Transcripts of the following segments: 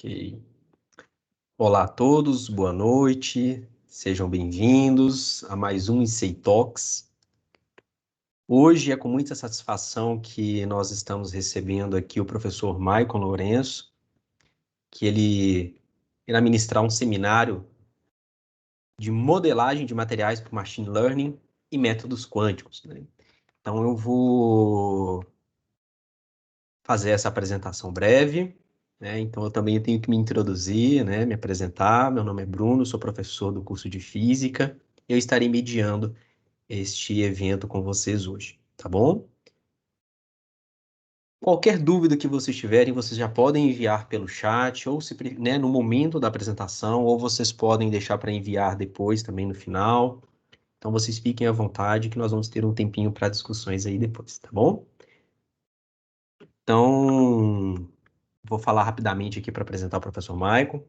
Ok. Olá a todos, boa noite, sejam bem-vindos a mais um IC Talks. Hoje é com muita satisfação que nós estamos recebendo aqui o professor Maicon Lourenço, que ele irá ministrar um seminário de modelagem de materiais por Machine Learning e métodos quânticos, né? Então eu vou fazer essa apresentação breve, né? Então eu também tenho que me introduzir, né? Me apresentar. Meu nome é Bruno, sou professor do curso de Física. Eu estarei mediando este evento com vocês hoje, tá bom? Qualquer dúvida que vocês tiverem, vocês já podem enviar pelo chat, ou se, né, no momento da apresentação, ou vocês podem deixar para enviar depois, também no final. Então vocês fiquem à vontade, que nós vamos ter um tempinho para discussões aí depois, tá bom? Então, vou falar rapidamente aqui para apresentar o professor Maicon.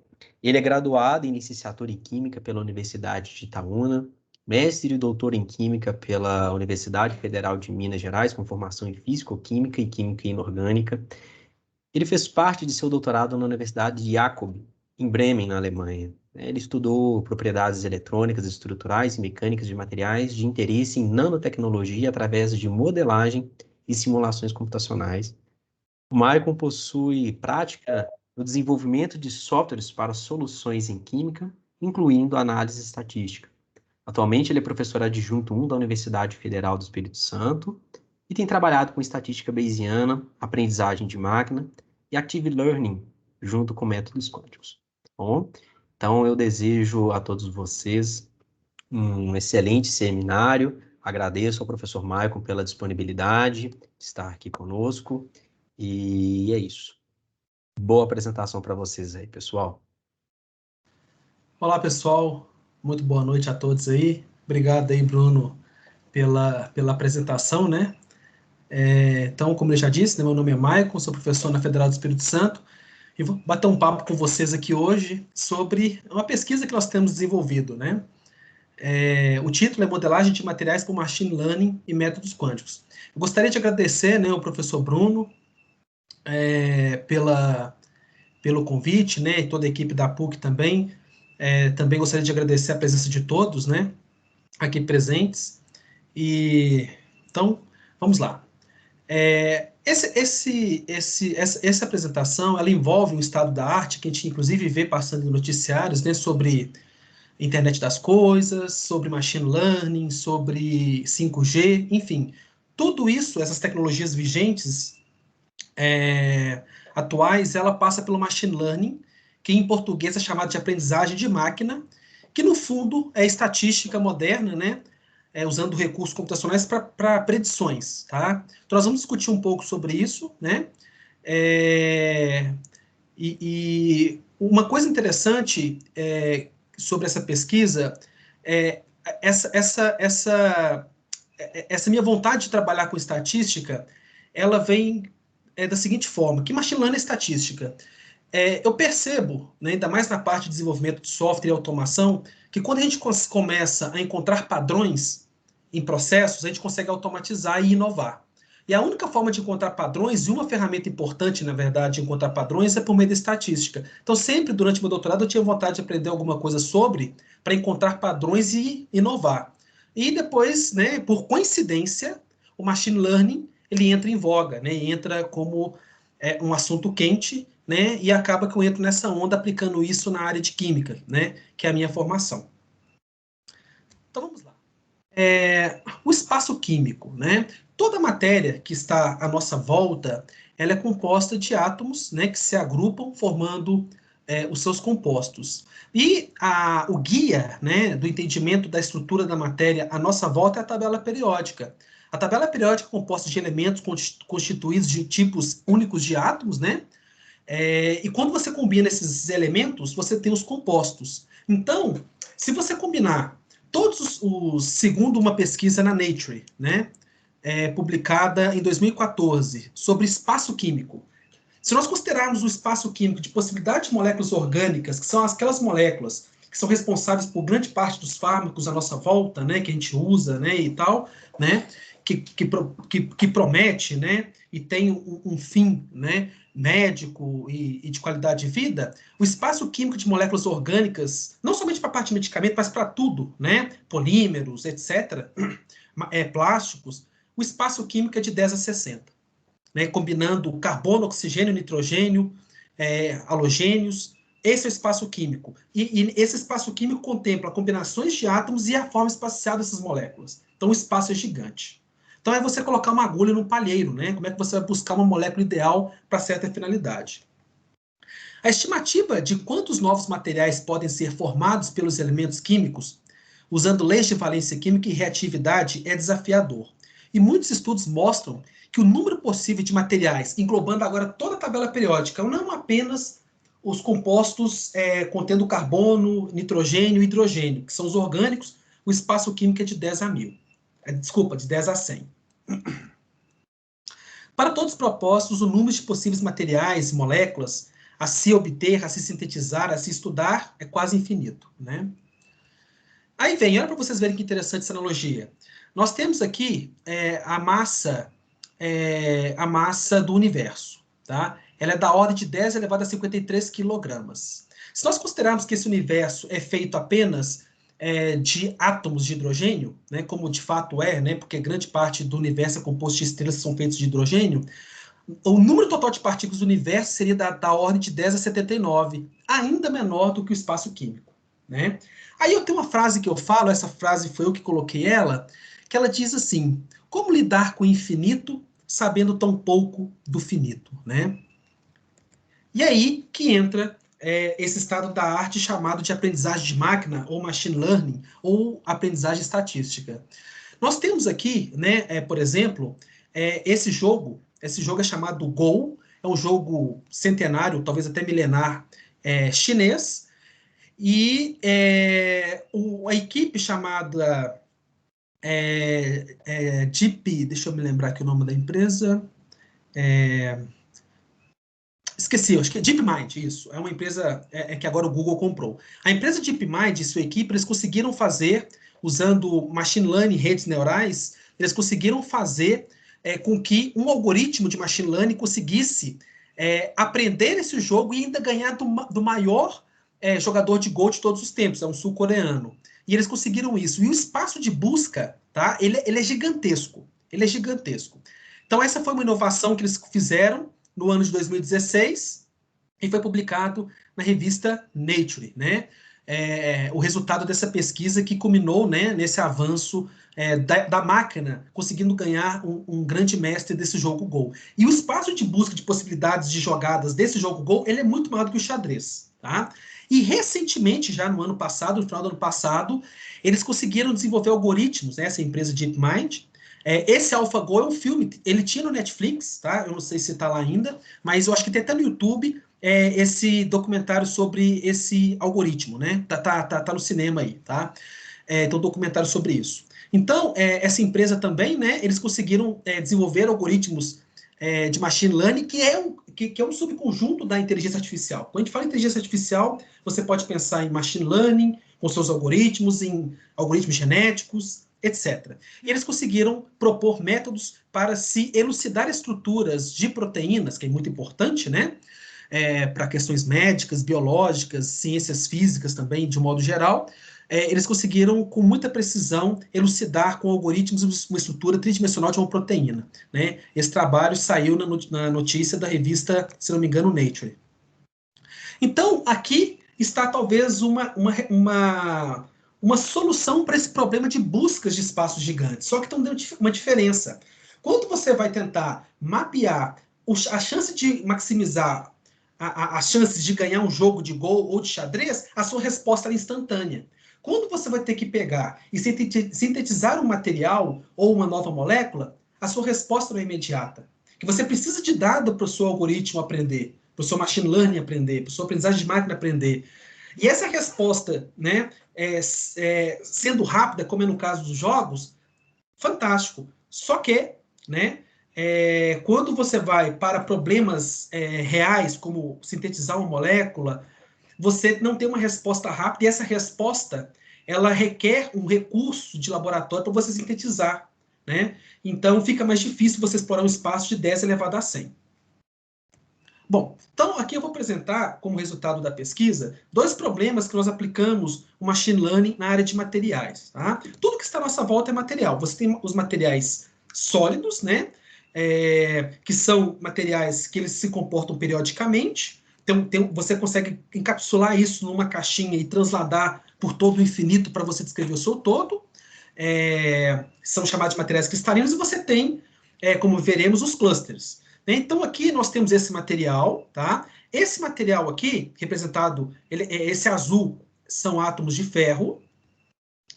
Ele é graduado em licenciatura em Química pela Universidade de Itaúna, mestre e doutor em Química pela Universidade Federal de Minas Gerais, com formação em Físico-Química e Química Inorgânica. Ele fez parte de seu doutorado na Universidade de Jakob, em Bremen, na Alemanha. Ele estudou propriedades eletrônicas, estruturais e mecânicas de materiais de interesse em nanotecnologia através de modelagem e simulações computacionais. O Maicon possui prática no desenvolvimento de softwares para soluções em química, incluindo análise estatística. Atualmente, ele é professor adjunto 1 da Universidade Federal do Espírito Santo e tem trabalhado com estatística bayesiana, aprendizagem de máquina e active learning, junto com métodos quânticos. Bom, então eu desejo a todos vocês um excelente seminário. Agradeço ao professor Maicon pela disponibilidade de estar aqui conosco. E é isso. Boa apresentação para vocês aí, pessoal. Olá, pessoal. Muito boa noite a todos aí. Obrigado aí, Bruno, pela apresentação, né? Então, como eu já disse, né, meu nome é Maicon, sou professor na Federal do Espírito Santo e vou bater um papo com vocês aqui hoje sobre uma pesquisa que nós temos desenvolvido, né? O título é Modelagem de Materiais por Machine Learning e Métodos Quânticos. Eu gostaria de agradecer, né, ao professor Bruno pelo convite, né, e toda a equipe da PUC também. Também gostaria de agradecer a presença de todos, né, aqui presentes. E então, vamos lá. Essa apresentação, ela envolve um estado da arte que a gente inclusive vê passando em noticiários, né, sobre internet das coisas, sobre machine learning, sobre 5G, enfim, tudo isso, essas tecnologias vigentes atuais, ela passa pelo machine learning, que em português é chamado de aprendizagem de máquina, que no fundo é estatística moderna, né? Usando recursos computacionais para predições, tá? Então nós vamos discutir um pouco sobre isso, né? E uma coisa interessante sobre essa pesquisa é essa minha vontade de trabalhar com estatística, ela vem da seguinte forma, que machine learning é estatística. Eu percebo, né, ainda mais na parte de desenvolvimento de software e automação, que quando a gente começa a encontrar padrões em processos, a gente consegue automatizar e inovar. E a única forma de encontrar padrões, e uma ferramenta importante, na verdade, de encontrar padrões, é por meio da estatística. Então, sempre durante meu doutorado, eu tinha vontade de aprender alguma coisa sobre, para encontrar padrões e inovar. E depois, né, por coincidência, o machine learning ele entra em voga, né, entra como um assunto quente, né, e acaba que eu entro nessa onda aplicando isso na área de química, né, que é a minha formação. Então vamos lá. O espaço químico, né? Toda matéria que está à nossa volta, ela é composta de átomos, né, que se agrupam formando os seus compostos. E o guia, né, do entendimento da estrutura da matéria à nossa volta é a tabela periódica. A tabela periódica é composta de elementos constituídos de tipos únicos de átomos, né? E quando você combina esses elementos, você tem os compostos. Então, se você combinar todos segundo uma pesquisa na Nature, né, publicada em 2014, sobre espaço químico, se nós considerarmos o espaço químico de possibilidade de moléculas orgânicas, que são aquelas moléculas que são responsáveis por grande parte dos fármacos à nossa volta, né, que a gente usa, né, e tal, né, que promete, né, e tem um fim, né, médico e de qualidade de vida, o espaço químico de moléculas orgânicas, não somente para a parte de medicamento, mas para tudo, né, polímeros, etc., plásticos, o espaço químico é de 10 a 60, né, combinando carbono, oxigênio, nitrogênio, halogênios. Esse é o espaço químico. E esse espaço químico contempla combinações de átomos e a forma espacial dessas moléculas. Então, o espaço é gigante. Então, é você colocar uma agulha num palheiro, né? Como é que você vai buscar uma molécula ideal para certa finalidade? A estimativa de quantos novos materiais podem ser formados pelos elementos químicos, usando leis de valência química e reatividade, é desafiador. E muitos estudos mostram que o número possível de materiais, englobando agora toda a tabela periódica, não apenas os compostos contendo carbono, nitrogênio e hidrogênio, que são os orgânicos, o espaço químico é de 10 a 1000. Desculpa, de 10 a 100. Para todos os propósitos, o número de possíveis materiais, moléculas, a se obter, a se sintetizar, a se estudar, é quase infinito, né? Aí vem, olha para vocês verem que interessante essa analogia. Nós temos aqui a massa do universo, tá? Ela é da ordem de 10 elevado a 53 quilogramas. Se nós considerarmos que esse universo é feito apenas de átomos de hidrogênio, né, como de fato é, né, porque grande parte do universo é composto de estrelas que são feitas de hidrogênio, o número total de partículas do universo seria da ordem de 10 a 79, ainda menor do que o espaço químico, né? Aí eu tenho uma frase que eu falo, essa frase foi eu que coloquei ela, que ela diz assim: como lidar com o infinito sabendo tão pouco do finito, né? E aí que entra esse estado da arte chamado de aprendizagem de máquina, ou machine learning, ou aprendizagem estatística. Nós temos aqui, né, por exemplo, esse jogo é chamado Go, é um jogo centenário, talvez até milenar, chinês, e a equipe chamada Deep, deixa eu me lembrar aqui o nome da empresa, esqueci, acho que é DeepMind, isso. É uma empresa que agora o Google comprou. A empresa DeepMind e sua equipe, eles conseguiram fazer, usando machine learning, redes neurais, eles conseguiram fazer com que um algoritmo de machine learning conseguisse aprender esse jogo e ainda ganhar do maior jogador de Go de todos os tempos, é um sul-coreano. E eles conseguiram isso. E o espaço de busca, tá? Ele é gigantesco. Ele é gigantesco. Então, essa foi uma inovação que eles fizeram no ano de 2016 e foi publicado na revista Nature, né? O resultado dessa pesquisa que culminou, né, nesse avanço da máquina, conseguindo ganhar um grande mestre desse jogo Go. E o espaço de busca de possibilidades de jogadas desse jogo Go, ele é muito maior do que o xadrez, tá? E recentemente, já no ano passado, no final do ano passado, eles conseguiram desenvolver algoritmos, né, essa empresa DeepMind. Esse AlphaGo é um filme, ele tinha no Netflix, tá? Eu não sei se está lá ainda, mas eu acho que tem até no YouTube esse documentário sobre esse algoritmo, né? Tá no cinema aí, tá? Tem um documentário sobre isso. Então, essa empresa também, né? Eles conseguiram desenvolver algoritmos de machine learning, que é um subconjunto da inteligência artificial. Quando a gente fala em inteligência artificial, você pode pensar em machine learning, com seus algoritmos, em algoritmos genéticos, etc. E eles conseguiram propor métodos para se elucidar estruturas de proteínas, que é muito importante, né? Para questões médicas, biológicas, ciências físicas também, de um modo geral. Eles conseguiram, com muita precisão, elucidar com algoritmos uma estrutura tridimensional de uma proteína, né? Esse trabalho saiu na notícia da revista, se não me engano, Nature. Então, aqui está talvez uma solução para esse problema de buscas de espaços gigantes. Só que tem uma diferença. Quando você vai tentar mapear a chance de maximizar as chances de ganhar um jogo de Go ou de xadrez, a sua resposta é instantânea. Quando você vai ter que pegar e sintetizar um material ou uma nova molécula, a sua resposta não é imediata. Que você precisa de dado para o seu algoritmo aprender, para o seu machine learning aprender, para a sua aprendizagem de máquina aprender. E essa resposta, né, sendo rápida, como é no caso dos jogos, fantástico. Só que, né, quando você vai para problemas reais, como sintetizar uma molécula, você não tem uma resposta rápida, e essa resposta ela requer um recurso de laboratório para você sintetizar. né? Então, fica mais difícil você explorar um espaço de 10 elevado a 100. Bom, então aqui eu vou apresentar, como resultado da pesquisa, dois problemas que nós aplicamos o Machine Learning na área de materiais. Tá? Tudo que está à nossa volta é material. Você tem os materiais sólidos, né? Que são materiais que eles se comportam periodicamente. Você consegue encapsular isso numa caixinha e transladar por todo o infinito para você descrever o seu todo. São chamados de materiais cristalinos, e você tem, como veremos, os clusters. Então, aqui nós temos esse material, tá? Esse material aqui, representado, esse azul são átomos de ferro,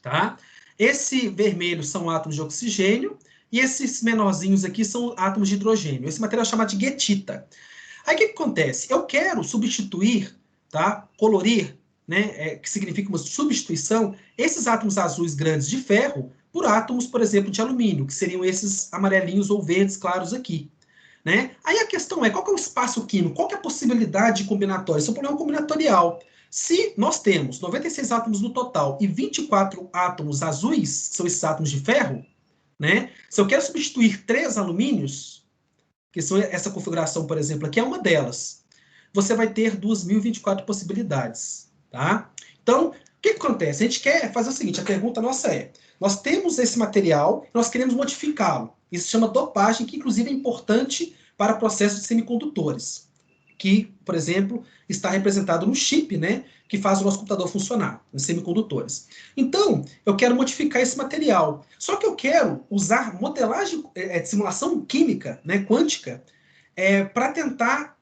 tá? Esse vermelho são átomos de oxigênio, e esses menorzinhos aqui são átomos de hidrogênio. Esse material é chamado de guetita. Aí o que acontece? Eu quero substituir, tá? Colorir, né? Que significa uma substituição, esses átomos azuis grandes de ferro por átomos, por exemplo, de alumínio, que seriam esses amarelinhos ou verdes claros aqui. Né? Aí a questão é, qual que é o espaço químico? Qual que é a possibilidade combinatória? Esse é um problema combinatorial. Se nós temos 96 átomos no total e 24 átomos azuis, que são esses átomos de ferro, né? Se eu quero substituir 3 alumínios, que são essa configuração, por exemplo, aqui é uma delas, você vai ter 2.024 possibilidades. Tá? Então, o que acontece? A gente quer fazer o seguinte, a pergunta nossa é, nós temos esse material, nós queremos modificá-lo. Isso se chama dopagem, que inclusive é importante para processos de semicondutores, que, por exemplo, está representado no chip, né, que faz o nosso computador funcionar, nos semicondutores. Então, eu quero modificar esse material. Só que eu quero usar modelagem, simulação química, né, quântica, para tentar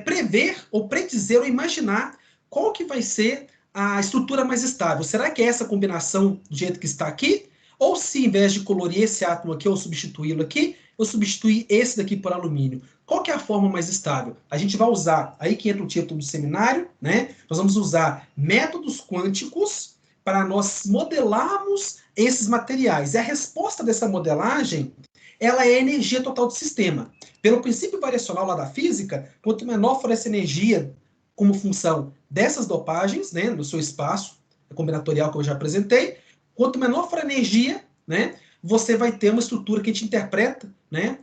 prever ou predizer ou imaginar qual que vai ser a estrutura mais estável. Será que é essa combinação do jeito que está aqui? Ou se, em vez de colorir esse átomo aqui ou substituí-lo aqui, eu substituir esse daqui por alumínio? Qual que é a forma mais estável? A gente vai usar, aí que entra o título do seminário, né? Nós vamos usar métodos quânticos para nós modelarmos esses materiais. E a resposta dessa modelagem, ela é a energia total do sistema. Pelo princípio variacional lá da física, quanto menor for essa energia como função dessas dopagens, né, no seu espaço combinatorial que eu já apresentei, quanto menor for a energia, né, você vai ter uma estrutura que a gente interpreta, né,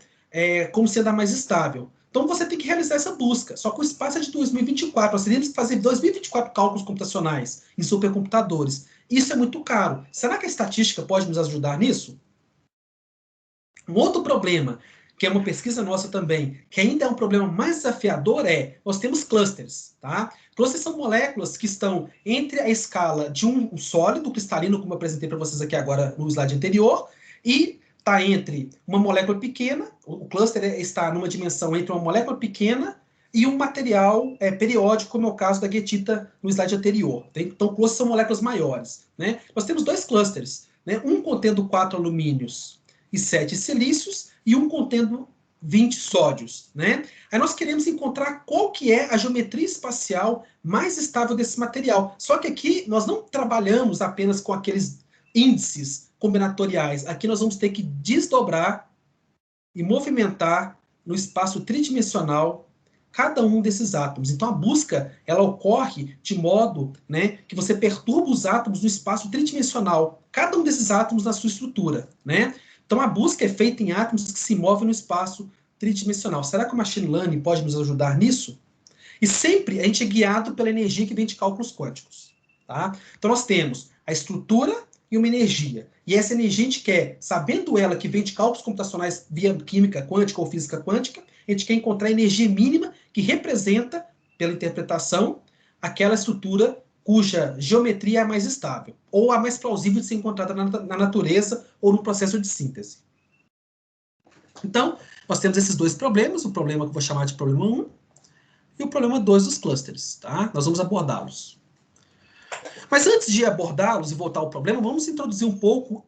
como sendo a mais estável. Então você tem que realizar essa busca. Só que o espaço é de 2024. Nós teríamos que fazer 2024 cálculos computacionais em supercomputadores. Isso é muito caro. Será que a estatística pode nos ajudar nisso? Um outro problema, que é uma pesquisa nossa também, que ainda é um problema mais desafiador, nós temos clusters. Tá? Clusters são moléculas que estão entre a escala de um sólido cristalino, como eu apresentei para vocês aqui agora no slide anterior, e está entre uma molécula pequena, o cluster está numa dimensão entre uma molécula pequena e um material periódico, como é o caso da guetita no slide anterior. Então, clusters são moléculas maiores. Né? Nós temos dois clusters, né? Um contendo 4 alumínios e 7 silícios, e um contendo 20 sódios. Né? Aí nós queremos encontrar qual que é a geometria espacial mais estável desse material. Só que aqui nós não trabalhamos apenas com aqueles índices combinatoriais. Aqui nós vamos ter que desdobrar e movimentar no espaço tridimensional cada um desses átomos. Então a busca ela ocorre de modo, né, que você perturba os átomos no espaço tridimensional, cada um desses átomos na sua estrutura. Né? Então a busca é feita em átomos que se movem no espaço tridimensional. Será que o Machine Learning pode nos ajudar nisso? E sempre a gente é guiado pela energia que vem de cálculos quânticos. Tá? Então nós temos a estrutura e uma energia. E essa energia a gente quer, sabendo ela que vem de cálculos computacionais via química quântica ou física quântica, a gente quer encontrar a energia mínima que representa, pela interpretação, aquela estrutura cuja geometria é a mais estável, ou a mais plausível de ser encontrada na natureza ou no processo de síntese. Então, nós temos esses dois problemas, o problema que eu vou chamar de problema 1 e o problema 2 dos clusters. Tá? Nós vamos abordá-los. Mas antes de abordá-los e voltar ao problema, vamos introduzir um pouco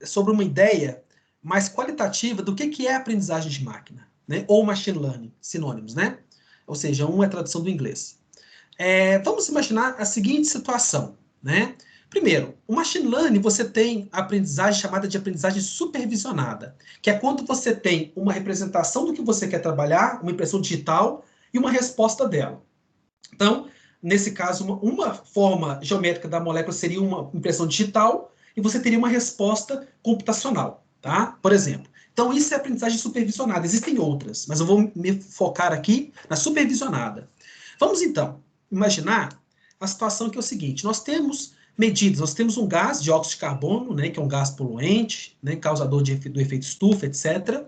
sobre uma ideia mais qualitativa do que é a aprendizagem de máquina, né? Ou machine learning, sinônimos, né? Ou seja, um é a tradução do inglês. Vamos imaginar a seguinte situação, né? Primeiro, o machine learning você tem a aprendizagem chamada de aprendizagem supervisionada, que é quando você tem uma representação do que você quer trabalhar, uma impressão digital e uma resposta dela. Então, nesse caso, uma forma geométrica da molécula seria uma impressão digital e você teria uma resposta computacional. tá? Por exemplo. Então, isso é aprendizagem supervisionada. Existem outras, mas eu vou me focar aqui na supervisionada. Vamos, então, imaginar a situação que é o seguinte. Nós temos medidas, nós temos um gás, dióxido de carbono, né, que é um gás poluente, né, causador do efeito estufa, etc.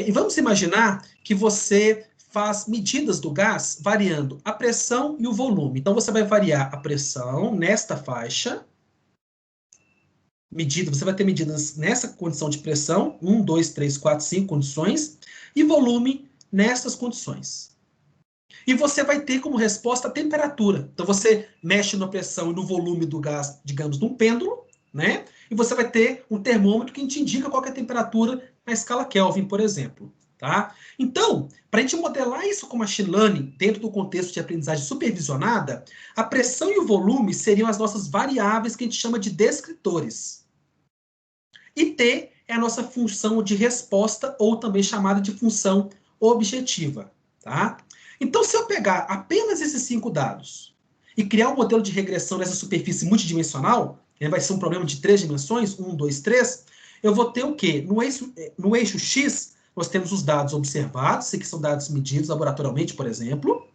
E vamos imaginar que você faz medidas do gás variando a pressão e o volume. Então, você vai variar a pressão nesta faixa, você vai ter medidas nessa condição de pressão, 1, 2, 3, 4, 5 condições, e volume nessas condições. E você vai ter como resposta a temperatura. Então, você mexe na pressão e no volume do gás, digamos, num pêndulo, né? E você vai ter um termômetro que te indica qual é a temperatura na escala Kelvin, por exemplo. Tá? Então, para a gente modelar isso com machine learning, dentro do contexto de aprendizagem supervisionada, a pressão e o volume seriam as nossas variáveis que a gente chama de descritores. E T é a nossa função de resposta, ou também chamada de função objetiva. Tá? Então, se eu pegar apenas esses 5 dados e criar um modelo de regressão nessa superfície multidimensional, que vai ser um problema de 3 dimensões, 1, 2, 3, eu vou ter o quê? No eixo X, nós temos os dados observados, que são dados medidos laboratorialmente, por exemplo,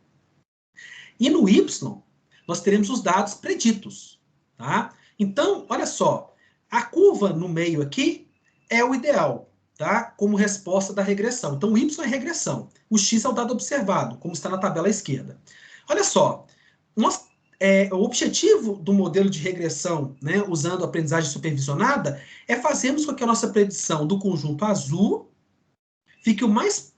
e no Y, nós teremos os dados preditos. Tá? Então, olha só, a curva no meio aqui é o ideal, tá? Como resposta da regressão. Então, o Y é regressão. O X é o dado observado, como está na tabela à esquerda. Olha só, o objetivo do modelo de regressão, né, usando a aprendizagem supervisionada, é fazermos com que a nossa predição do conjunto azul fique o mais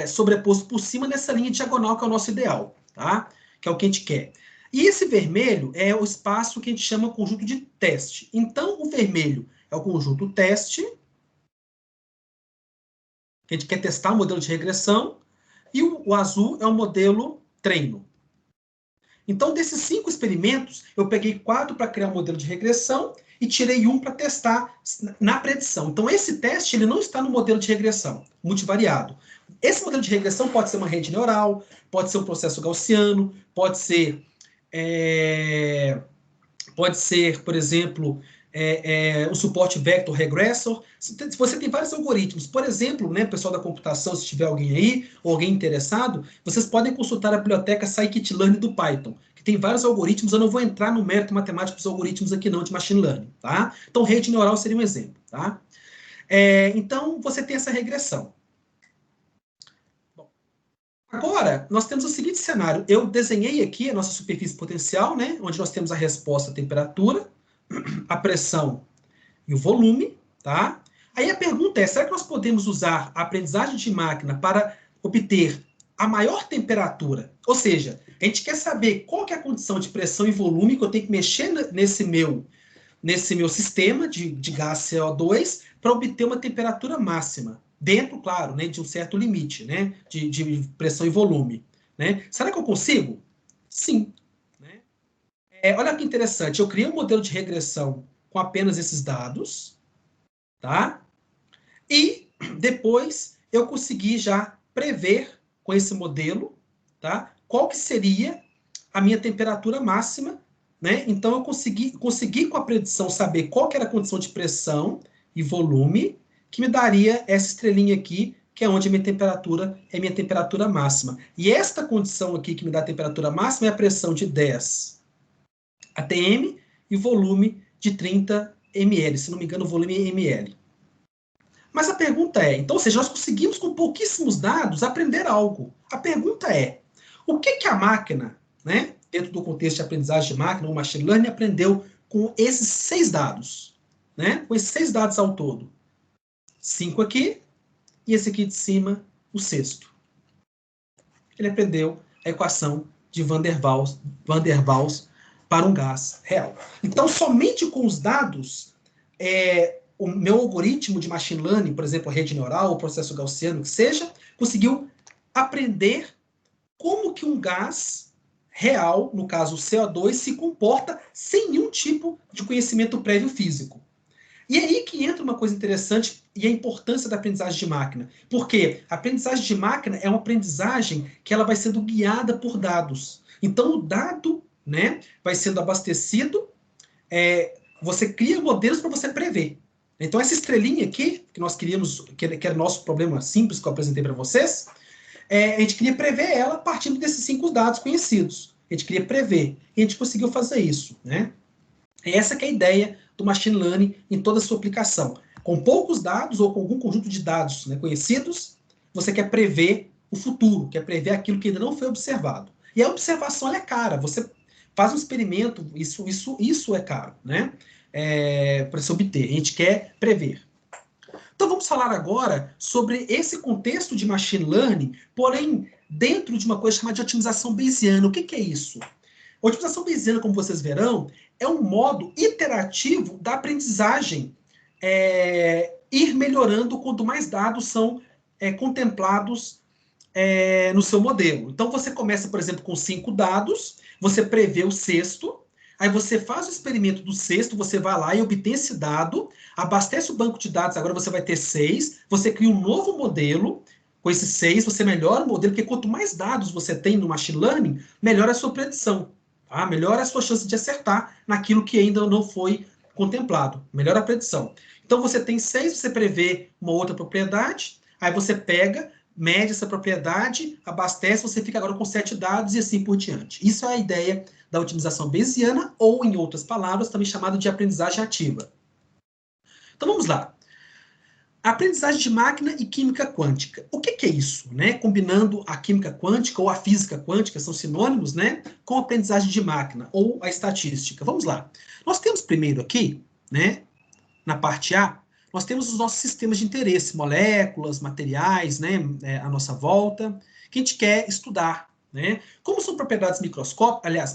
sobreposto por cima dessa linha diagonal, que é o nosso ideal, tá? Que é o que a gente quer. E esse vermelho é o espaço que a gente chama conjunto de teste. Então, o vermelho é o conjunto teste, que a gente quer testar o modelo de regressão, e o azul é o modelo treino. Então, desses 5 experimentos, eu peguei 4 para criar um modelo de regressão e tirei 1 para testar na predição. Então, esse teste ele não está no modelo de regressão multivariado. Esse modelo de regressão pode ser uma rede neural, pode ser um processo gaussiano, pode ser, por exemplo, um suporte vector regressor. Você tem vários algoritmos. Por exemplo, né, pessoal da computação, se tiver alguém aí, ou alguém interessado, vocês podem consultar a biblioteca scikit-learn do Python, que tem vários algoritmos. Eu não vou entrar no mérito matemático dos algoritmos aqui não, de machine learning. Tá? Então, rede neural seria um exemplo. Tá? Então, você tem essa regressão. Bom, agora, nós temos o seguinte cenário. Eu desenhei aqui a nossa superfície potencial, né, onde nós temos a resposta à temperatura, a pressão e o volume, tá? Aí a pergunta é, será que nós podemos usar a aprendizagem de máquina para obter a maior temperatura? Ou seja, a gente quer saber qual que é a condição de pressão e volume que eu tenho que mexer nesse meu sistema de gás CO2 para obter uma temperatura máxima, dentro, claro, né, de um certo limite, né, de pressão e volume. Né? Será que eu consigo? Sim. Olha que interessante, eu criei um modelo de regressão com apenas esses dados, tá? E depois eu consegui já prever com esse modelo, tá? Qual que seria a minha temperatura máxima, né? Então eu consegui com a predição saber qual que era a condição de pressão e volume que me daria essa estrelinha aqui, que é onde a minha temperatura é minha temperatura máxima. E esta condição aqui que me dá a temperatura máxima é a pressão de 10 atm e volume de 30 ml. Se não me engano, o volume é ml. Mas a pergunta é, então, ou seja, nós conseguimos com pouquíssimos dados aprender algo. A pergunta é, o que a máquina, né, dentro do contexto de aprendizagem de máquina, o machine learning, aprendeu com esses 6 dados? Né? Com esses 6 dados ao todo. 5 aqui, e esse aqui de cima, o 6º. Ele aprendeu a equação de Van der Waals para um gás real. Então, somente com os dados, o meu algoritmo de machine learning, por exemplo, a rede neural, o processo gaussiano, que seja, conseguiu aprender como que um gás real, no caso o CO2, se comporta sem nenhum tipo de conhecimento prévio físico. E é aí que entra uma coisa interessante e a importância da aprendizagem de máquina. Porque a aprendizagem de máquina é uma aprendizagem que ela vai sendo guiada por dados. Então, o dado, né, vai sendo abastecido, você cria modelos para você prever. Então, essa estrelinha aqui, que nós queríamos, que era o nosso problema simples que eu apresentei para vocês, a gente queria prever ela partindo desses 5 dados conhecidos. A gente queria prever. E a gente conseguiu fazer isso, né? Essa que é a ideia do machine learning em toda a sua aplicação. Com poucos dados ou com algum conjunto de dados, né, conhecidos, você quer prever o futuro, quer prever aquilo que ainda não foi observado. E a observação é cara. Você faz um experimento, isso é caro, né? Para se obter. A gente quer prever. Então vamos falar agora sobre esse contexto de machine learning, porém dentro de uma coisa chamada de otimização bayesiana. O que é isso? A otimização bayesiana, como vocês verão, é um modo iterativo da aprendizagem ir melhorando quanto mais dados são contemplados no seu modelo. Então você começa, por exemplo, com 5 dados, você prevê o sexto, aí você faz o experimento do sexto, você vai lá e obtém esse dado, abastece o banco de dados, agora você vai ter 6, você cria um novo modelo, com esses 6, você melhora o modelo, porque quanto mais dados você tem no machine learning, melhora a sua predição, tá? Melhora a sua chance de acertar naquilo que ainda não foi contemplado, melhora a predição. Então você tem 6, você prevê uma outra propriedade, aí você pega, mede essa propriedade, abastece, você fica agora com 7 dados e assim por diante. Isso é a ideia da otimização bayesiana, ou, em outras palavras, também chamada de aprendizagem ativa. Então vamos lá. Aprendizagem de máquina e química quântica. O que é isso? Né? Combinando a química quântica ou a física quântica, são sinônimos, né? Com a aprendizagem de máquina ou a estatística. Vamos lá. Nós temos primeiro aqui, né, na parte A, nós temos os nossos sistemas de interesse, moléculas, materiais, né, à nossa volta, que a gente quer estudar, né? Como são propriedades microscópicas, aliás,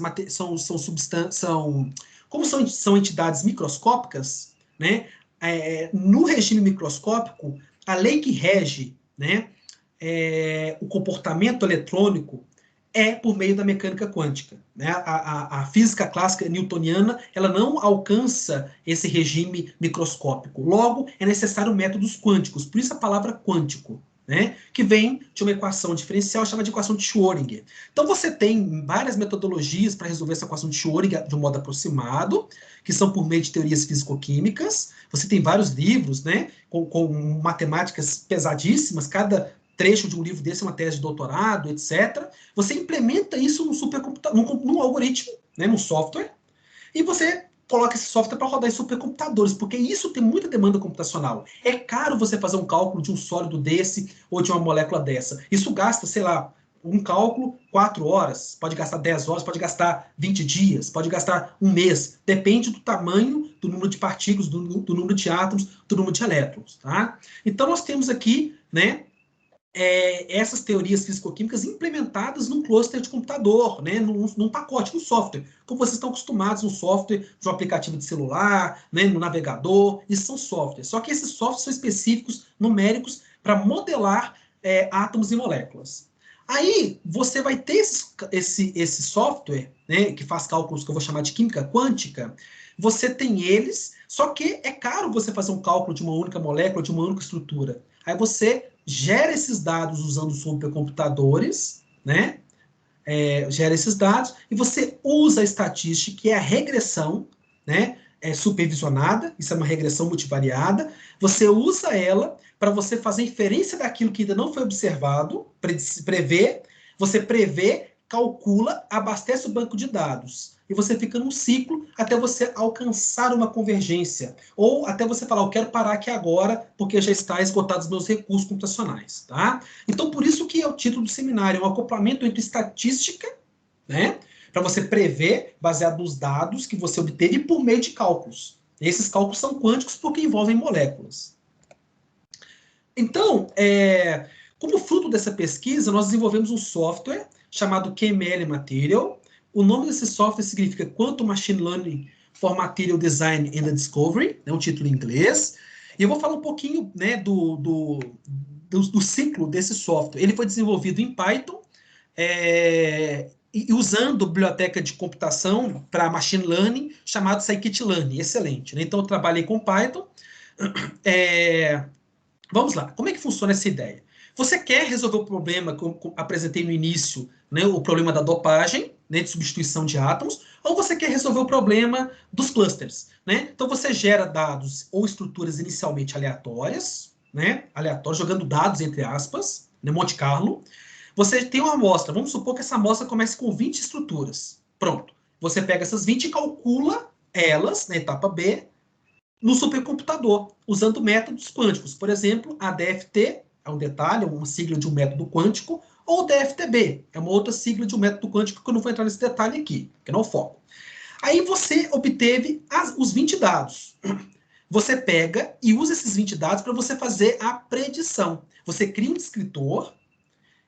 como são entidades microscópicas, né? No regime microscópico, a lei que rege, né, o comportamento eletrônico é por meio da mecânica quântica. Né? A física clássica newtoniana ela não alcança esse regime microscópico. Logo, é necessário métodos quânticos. Por isso a palavra quântico, né? Que vem de uma equação diferencial chamada de equação de Schrödinger. Então você tem várias metodologias para resolver essa equação de Schrödinger de um modo aproximado, que são por meio de teorias físico-químicas. Você tem vários livros, né, com matemáticas pesadíssimas, cada trecho de um livro desse é uma tese de doutorado, etc. Você implementa isso num supercomputador, num algoritmo, né, num software, e você coloca esse software para rodar em supercomputadores, porque isso tem muita demanda computacional. É caro você fazer um cálculo de um sólido desse ou de uma molécula dessa. Isso gasta, sei lá, um cálculo 4 horas, pode gastar 10 horas, pode gastar 20 dias, pode gastar um mês. Depende do tamanho, do número de partículas, do número de átomos, do número de elétrons. Tá? Então nós temos aqui, né, essas teorias físico-químicas implementadas num cluster de computador, né, num pacote, num software, como vocês estão acostumados no software de um aplicativo de celular, né, no navegador, isso são softwares. Só que esses softwares são específicos, numéricos, para modelar átomos e moléculas. Aí você vai ter esse software, né, que faz cálculos que eu vou chamar de química quântica, você tem eles, só que é caro você fazer um cálculo de uma única molécula, de uma única estrutura. Aí você gera esses dados usando supercomputadores, né? Gera esses dados e você usa a estatística, que é a regressão, né? Supervisionada, isso é uma regressão multivariada. Você usa ela para você fazer inferência daquilo que ainda não foi observado, prever. Você prevê, calcula, abastece o banco de dados. E você fica num ciclo até você alcançar uma convergência. Ou até você falar, eu quero parar aqui agora, porque já está esgotados os meus recursos computacionais. Tá? Então, por isso que é o título do seminário, é um acoplamento entre estatística, né, para você prever, baseado nos dados que você obteve por meio de cálculos. Esses cálculos são quânticos porque envolvem moléculas. Então, como fruto dessa pesquisa, nós desenvolvemos um software chamado QML Material. O nome desse software significa Quantum Machine Learning for Material Design and Discovery, é um título em inglês. E eu vou falar um pouquinho, né, do ciclo desse software. Ele foi desenvolvido em Python, e usando biblioteca de computação para machine learning, chamado scikit-learn, excelente. Né? Então, eu trabalhei com Python. Vamos lá, como é que funciona essa ideia? Você quer resolver o problema que eu apresentei no início, né, o problema da dopagem, né, de substituição de átomos, Ou você quer resolver o problema dos clusters, né? Então você gera dados ou estruturas inicialmente aleatórias, né? Aleatórias, jogando dados entre aspas, né? Monte Carlo. Você tem uma amostra, vamos supor que essa amostra comece com 20 estruturas. Pronto. Você pega essas 20 e calcula elas, na etapa B, no supercomputador, usando métodos quânticos. Por exemplo, a DFT, é um detalhe, uma sigla de um método quântico, ou DFTB, é uma outra sigla de um método quântico que eu não vou entrar nesse detalhe aqui, que não é o foco. Aí você obteve os 20 dados. Você pega e usa esses 20 dados para você fazer a predição. Você cria um descritor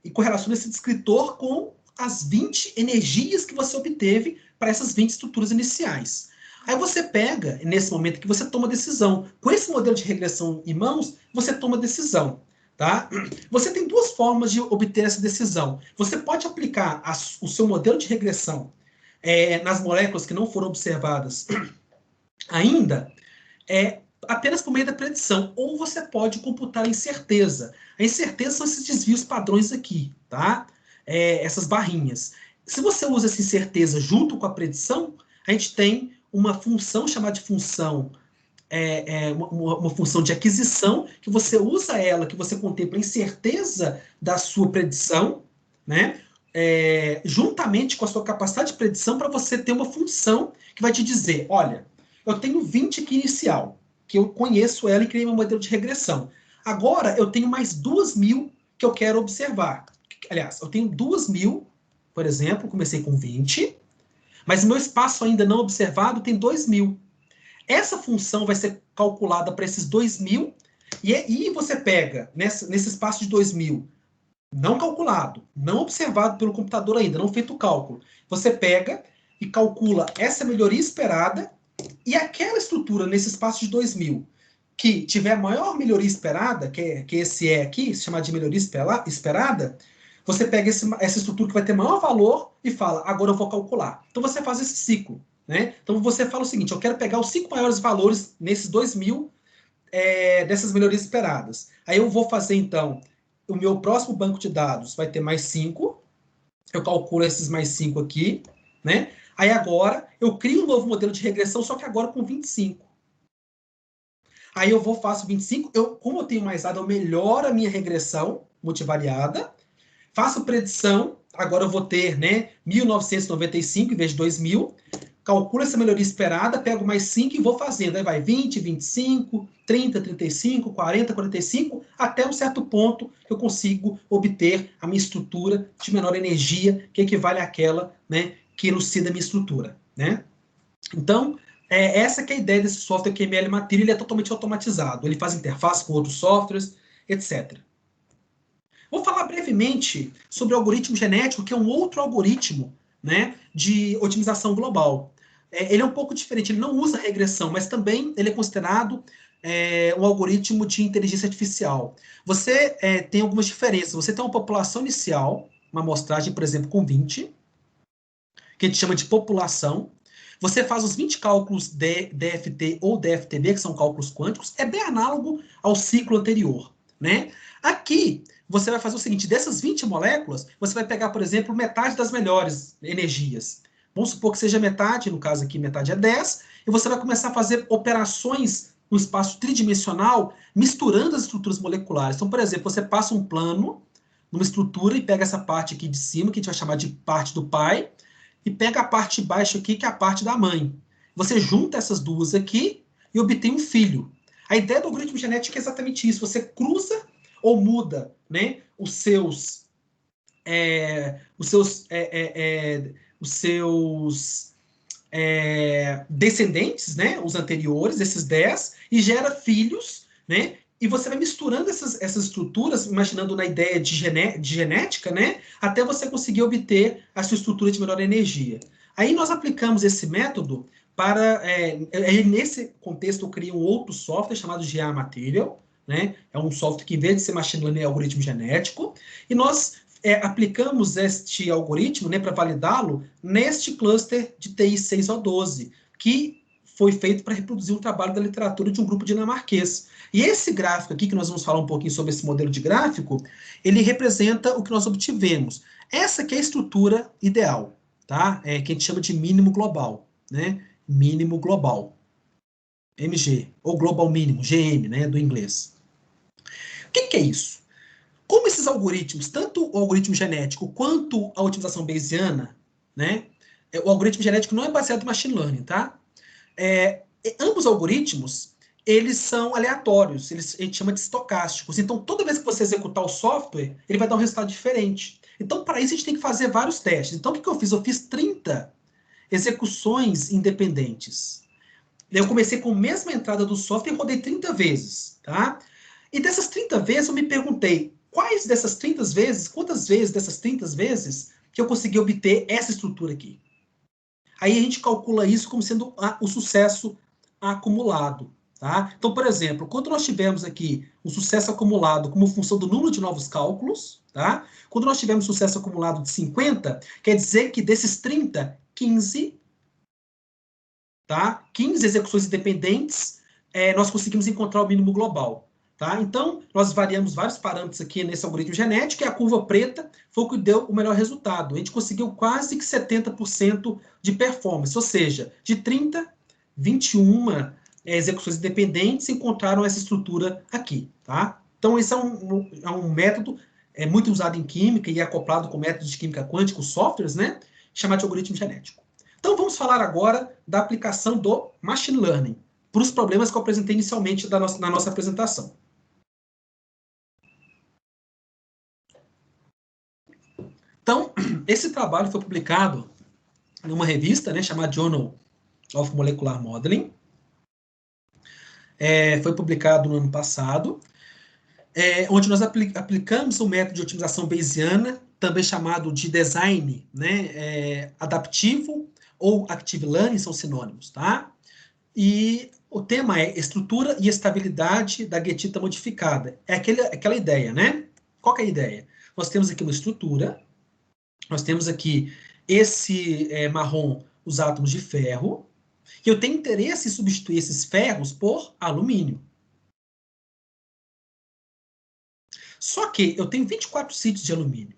e correlaciona esse descritor com as 20 energias que você obteve para essas 20 estruturas iniciais. Aí você pega, nesse momento que você toma decisão. Com esse modelo de regressão em mãos, você toma decisão. Tá? Você tem duas formas de obter essa decisão. Você pode aplicar o seu modelo de regressão nas moléculas que não foram observadas ainda, apenas por meio da predição, ou você pode computar a incerteza. A incerteza são esses desvios padrões aqui, tá? Essas barrinhas. Se você usa essa incerteza junto com a predição, a gente tem uma função chamada de função, uma função de aquisição, que você usa ela, que você contempla a incerteza da sua predição, né? Juntamente com a sua capacidade de predição, para você ter uma função que vai te dizer, olha, eu tenho 20 aqui inicial, que eu conheço ela e criei meu modelo de regressão. Agora, eu tenho mais 2.000 que eu quero observar. Aliás, eu tenho 2.000, por exemplo, comecei com 20, mas o meu espaço ainda não observado tem 2.000. Essa função vai ser calculada para esses 2.000, e você pega, nesse espaço de 2.000, não calculado, não observado pelo computador ainda, não feito o cálculo, você pega e calcula essa melhoria esperada, e aquela estrutura nesse espaço de 2.000 que tiver a maior melhoria esperada, que esse aqui, chamado de melhoria esperada, você pega essa estrutura que vai ter maior valor e fala, agora eu vou calcular. Então você faz esse ciclo. Né? Então você fala o seguinte, eu quero pegar os 5 maiores valores nesses 2.000 dessas melhorias esperadas. Aí eu vou fazer, então, o meu próximo banco de dados vai ter mais 5, eu calculo esses mais 5 aqui, né? Aí agora eu crio um novo modelo de regressão, só que agora com 25. Aí eu faço 25, como eu tenho mais dado, eu melhoro a minha regressão multivariada, faço predição, agora eu vou ter, né, 1.995 em vez de 2.000, calculo essa melhoria esperada, pego mais 5 e vou fazendo. Aí vai 20, 25, 30, 35, 40, 45, até um certo ponto que eu consigo obter a minha estrutura de menor energia, que equivale àquela, né, que elucida a minha estrutura. Né? Então, essa que é a ideia desse software QML Material, ele é totalmente automatizado. Ele faz interface com outros softwares, etc. Vou falar brevemente sobre o algoritmo genético, que é um outro algoritmo, né, de otimização global. Ele é um pouco diferente, ele não usa regressão, mas também ele é considerado um algoritmo de inteligência artificial. Você tem algumas diferenças. Você tem uma população inicial, uma amostragem, por exemplo, com 20, que a gente chama de população. Você faz os 20 cálculos DFT ou DFTB, que são cálculos quânticos, é bem análogo ao ciclo anterior. Né? Aqui, você vai fazer o seguinte, dessas 20 moléculas, você vai pegar, por exemplo, metade das melhores energias. Vamos supor que seja metade, no caso aqui metade é 10, e você vai começar a fazer operações no espaço tridimensional, misturando as estruturas moleculares. Então, por exemplo, você passa um plano numa estrutura e pega essa parte aqui de cima, que a gente vai chamar de parte do pai, e pega a parte de baixo aqui, que é a parte da mãe. Você junta essas duas aqui e obtém um filho. A ideia do algoritmo genético é exatamente isso. Você cruza ou muda, né, os seus descendentes, né, os anteriores, esses 10, e gera filhos, né, e você vai misturando essas estruturas, imaginando na ideia de genética, né, até você conseguir obter a sua estrutura de menor energia. Aí nós aplicamos esse método para, nesse contexto, eu criei um outro software chamado GA Material, né, é um software que, em vez de ser machine learning, é algoritmo genético, e nós aplicamos este algoritmo, né, para validá-lo neste cluster de TI 6O12, que foi feito para reproduzir um trabalho da literatura de um grupo dinamarquês. E esse gráfico aqui, que nós vamos falar um pouquinho sobre esse modelo de gráfico, ele representa o que nós obtivemos. Essa aqui é a estrutura ideal. tá? Que a gente chama de mínimo global, né? Mínimo global, MG, ou global mínimo, GM, né, do inglês. O que é isso? Como esses algoritmos, tanto o algoritmo genético quanto a otimização bayesiana, né? O algoritmo genético não é baseado em machine learning, tá? Ambos algoritmos, eles são aleatórios, a gente chama de estocásticos. Então, toda vez que você executar o software, ele vai dar um resultado diferente. Então, para isso, a gente tem que fazer vários testes. Então, o que eu fiz? Eu fiz 30 execuções independentes. Eu comecei com a mesma entrada do software e rodei 30 vezes, tá? E dessas 30 vezes, eu me perguntei, quantas vezes dessas 30 vezes que eu consegui obter essa estrutura aqui? Aí a gente calcula isso como sendo o sucesso acumulado. Tá? Então, por exemplo, quando nós tivemos aqui um sucesso acumulado como função do número de novos cálculos, tá? Quando nós tivemos sucesso acumulado de 50, quer dizer que desses 30, 15, tá? 15 execuções independentes, nós conseguimos encontrar o mínimo global. Tá? Então, nós variamos vários parâmetros aqui nesse algoritmo genético e a curva preta foi o que deu o melhor resultado. A gente conseguiu quase que 70% de performance, ou seja, de 30, 21 execuções independentes encontraram essa estrutura aqui. Tá? Então, esse é um método muito usado em química e acoplado com métodos de química quântica, os softwares, né? Chamado de algoritmo genético. Então, vamos falar agora da aplicação do machine learning para os problemas que eu apresentei inicialmente na nossa apresentação. Então, esse trabalho foi publicado numa revista, né, chamada Journal of Molecular Modeling. Foi publicado no ano passado, onde nós aplicamos o método de otimização bayesiana, também chamado de design, né, adaptivo ou active learning, são sinônimos, tá? E o tema é estrutura e estabilidade da guetita modificada. É aquela ideia, né? Qual que é a ideia? Nós temos aqui uma estrutura, nós temos aqui esse marrom, os átomos de ferro, e eu tenho interesse em substituir esses ferros por alumínio. Só que eu tenho 24 sítios de alumínio.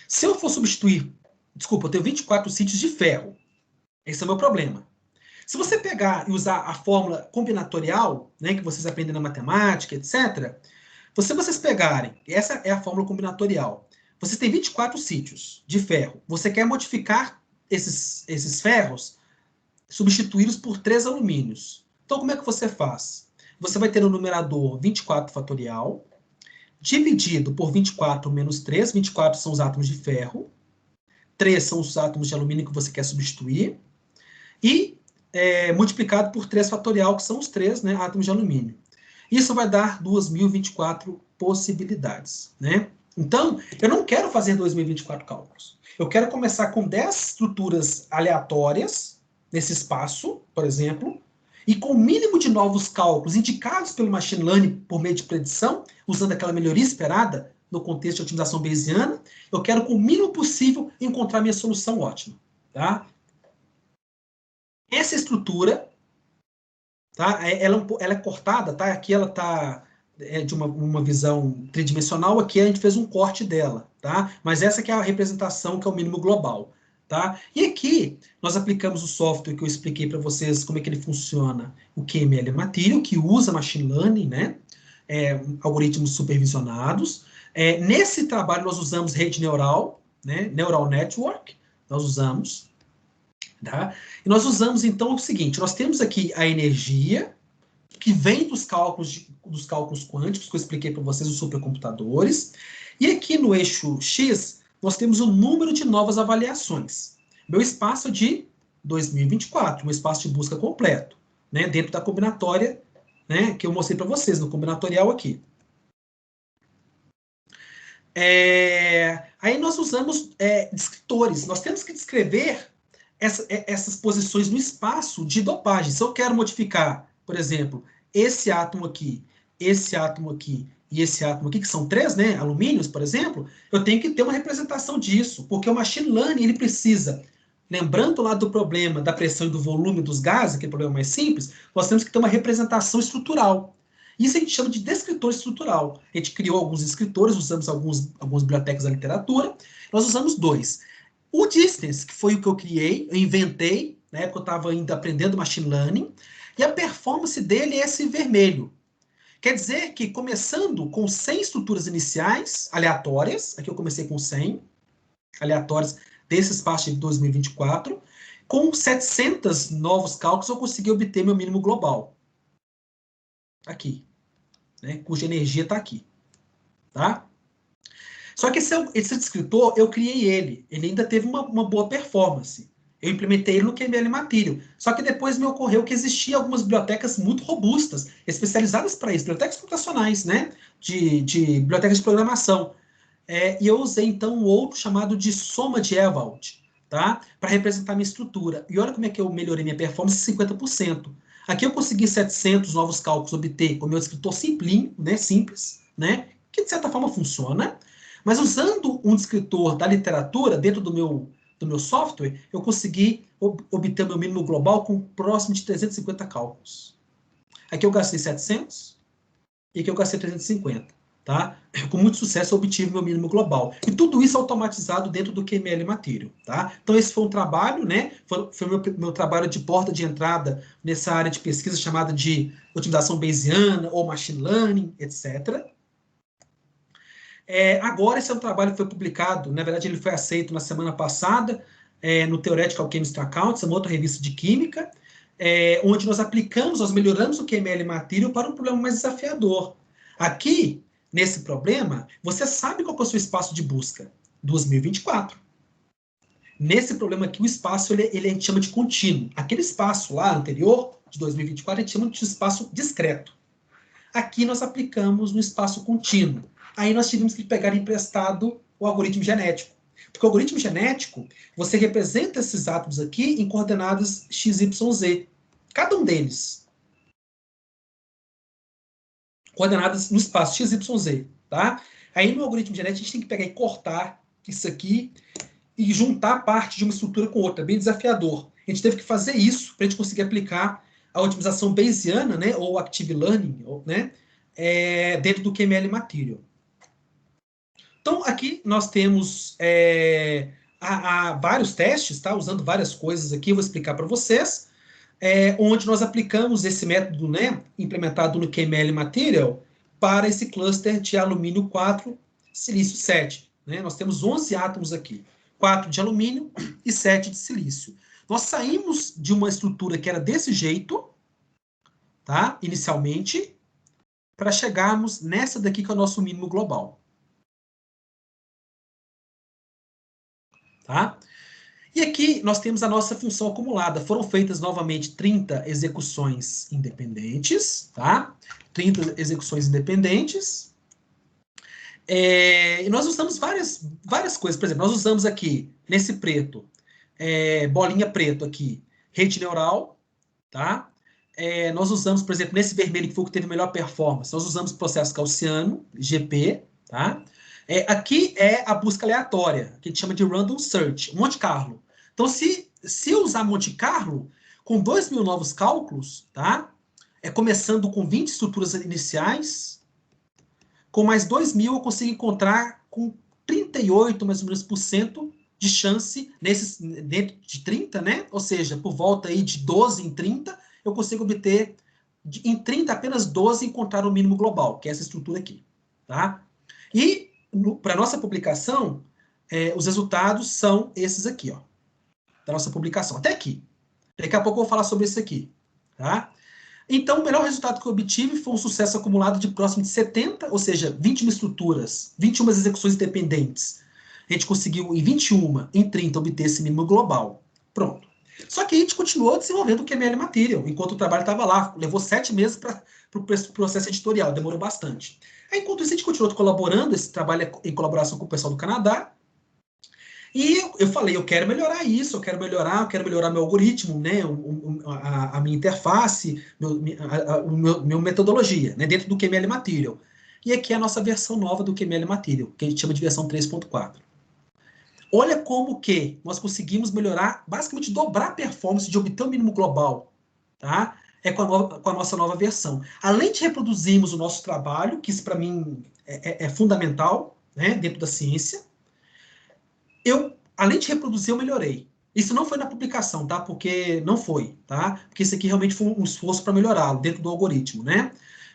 Se eu for substituir, desculpa, eu tenho 24 sítios de ferro. Esse é o meu problema. Se você pegar e usar a fórmula combinatorial, né, que vocês aprendem na matemática, etc., se vocês pegarem, essa é a fórmula combinatorial, vocês têm 24 sítios de ferro. Você quer modificar esses ferros, substituí-los por 3 alumínios. Então, como é que você faz? Você vai ter no numerador 24 fatorial, dividido por 24 menos 3. 24 são os átomos de ferro, 3 são os átomos de alumínio que você quer substituir, e multiplicado por 3 fatorial, que são os 3, né, átomos de alumínio. Isso vai dar 2.024 possibilidades, né? Então, eu não quero fazer 2.024 cálculos. Eu quero começar com 10 estruturas aleatórias, nesse espaço, por exemplo, e com o mínimo de novos cálculos indicados pelo machine learning por meio de predição, usando aquela melhoria esperada no contexto de otimização bayesiana, eu quero, com o mínimo possível, encontrar minha solução ótima, tá? Essa estrutura, tá? Ela é cortada, tá? Aqui ela está de uma visão tridimensional, aqui a gente fez um corte dela, tá? Mas essa que é a representação, que é o mínimo global, tá? E aqui nós aplicamos o software que eu expliquei para vocês como é que ele funciona, o QML Material, que usa machine learning, né? Algoritmos supervisionados. Nesse trabalho nós usamos rede neural, né? Neural Network, nós usamos. Tá? E nós usamos, então, o seguinte, nós temos aqui a energia, que vem dos cálculos quânticos, que eu expliquei para vocês, os supercomputadores, e aqui no eixo X, nós temos o número de novas avaliações. Meu espaço é de 2024, um espaço de busca completo, né, dentro da combinatória, né, que eu mostrei para vocês, no combinatorial aqui. Aí nós usamos descritores, nós temos que descrever essas posições no espaço de dopagem. Se eu quero modificar, por exemplo, esse átomo aqui e esse átomo aqui, que são 3, né, alumínios, por exemplo, eu tenho que ter uma representação disso, porque o machine learning, ele precisa, lembrando lá do problema da pressão e do volume dos gases, que é o problema mais simples, nós temos que ter uma representação estrutural. Isso a gente chama de descritor estrutural. A gente criou alguns descritores, usamos algumas bibliotecas da literatura, nós usamos dois. O Distance, que foi o que eu criei, eu inventei, na época eu estava ainda aprendendo Machine Learning, e a performance dele é esse vermelho. Quer dizer que, começando com 100 estruturas iniciais, aleatórias, aqui eu comecei com 100, aleatórias desse espaço de 2024, com 700 novos cálculos eu consegui obter meu mínimo global. Aqui, né, cuja energia está aqui. Tá? Só que esse descritor, eu criei ele. Ele ainda teve uma boa performance. Eu implementei ele no QML Material. Só que depois me ocorreu que existiam algumas bibliotecas muito robustas, especializadas para isso, bibliotecas computacionais, né? De bibliotecas de programação. E eu usei, então, um outro chamado de soma de Ewald, tá? Para representar minha estrutura. E olha como é que eu melhorei minha performance 50%. Aqui eu consegui 700 novos cálculos obter com o meu descritor simplinho, né? Simples, né? Que de certa forma funciona. Mas usando um descritor da literatura dentro do meu software, eu consegui obter o meu mínimo global com próximo de 350 cálculos. Aqui eu gastei 700 e aqui eu gastei 350. Tá? Com muito sucesso eu obtive meu mínimo global. E tudo isso automatizado dentro do QML Material. Tá? Então esse foi um trabalho, né? Foi meu trabalho de porta de entrada nessa área de pesquisa chamada de otimização bayesiana ou machine learning, etc. Agora esse é um trabalho que foi publicado, na verdade ele foi aceito na semana passada, no Theoretical Chemistry Accounts, uma outra revista de química, onde nós melhoramos o QML Material para um problema mais desafiador. Aqui, nesse problema, você sabe qual é o seu espaço de busca? 2024. Nesse problema aqui, o espaço a gente chama de contínuo. Aquele espaço lá anterior, de 2024, a gente chama de espaço discreto. Aqui nós aplicamos no espaço contínuo. Aí nós tivemos que pegar emprestado o algoritmo genético. Porque o algoritmo genético, você representa esses átomos aqui em coordenadas x, y, z. Cada um deles. Coordenadas no espaço x, y, z. Tá? Aí no algoritmo genético a gente tem que pegar e cortar isso aqui e juntar parte de uma estrutura com outra. Bem desafiador. A gente teve que fazer isso para a gente conseguir aplicar a otimização bayesiana, né, ou active learning, né, dentro do QML Material. Então, aqui nós temos vários testes, tá? Usando várias coisas aqui, eu vou explicar para vocês, onde nós aplicamos esse método, né, implementado no QML Material para esse cluster de alumínio 4, silício 7. Né? Nós temos 11 átomos aqui, 4 de alumínio e 7 de silício. Nós saímos de uma estrutura que era desse jeito, tá? Inicialmente, para chegarmos nessa daqui que é o nosso mínimo global. Tá? E aqui nós temos a nossa função acumulada. Foram feitas novamente 30 execuções independentes, tá? 30 execuções independentes. E nós usamos várias coisas. Por exemplo, nós usamos aqui, nesse preto, bolinha preto aqui, rede neural, tá? Nós usamos, por exemplo, nesse vermelho, que foi o que teve melhor performance, nós usamos processo gaussiano, GP, tá? Aqui é a busca aleatória, que a gente chama de random search, Monte Carlo. Então, se eu usar Monte Carlo, com 2.000 novos cálculos, tá? Começando com 20 estruturas iniciais, com mais 2.000 eu consigo encontrar com 38, mais ou menos, por cento de chance, dentro de 30, né? Ou seja, por volta aí de 12 em 30, eu consigo obter, em 30, apenas 12 encontrar o mínimo global, que é essa estrutura aqui, tá? E, para nossa publicação, os resultados são esses aqui, ó, da nossa publicação, até aqui. Daqui a pouco eu vou falar sobre isso aqui, tá? Então, o melhor resultado que eu obtive foi um sucesso acumulado de próximo de 70, ou seja, 21 estruturas, 21 execuções independentes. A gente conseguiu, em 21, em 30, obter esse mínimo global. Pronto. Só que a gente continuou desenvolvendo o QML Material, enquanto o trabalho estava lá. Levou 7 meses para o processo editorial, demorou bastante. Aí, enquanto isso, a gente continuou colaborando, esse trabalho é em colaboração com o pessoal do Canadá. E eu falei, eu quero melhorar isso, eu quero melhorar meu algoritmo, né, a minha interface, minha metodologia, né, dentro do QML Material. E aqui é a nossa versão nova do QML Material, que a gente chama de versão 3.4. Olha como que nós conseguimos melhorar, basicamente dobrar a performance de obter o mínimo global, tá? é com a nossa nova versão. Além de reproduzirmos o nosso trabalho, que isso para mim é fundamental, né, dentro da ciência, além de reproduzir, eu melhorei. Isso não foi na publicação, tá? Porque não foi, tá? Porque isso aqui realmente foi um esforço para melhorá-lo dentro do algoritmo, né?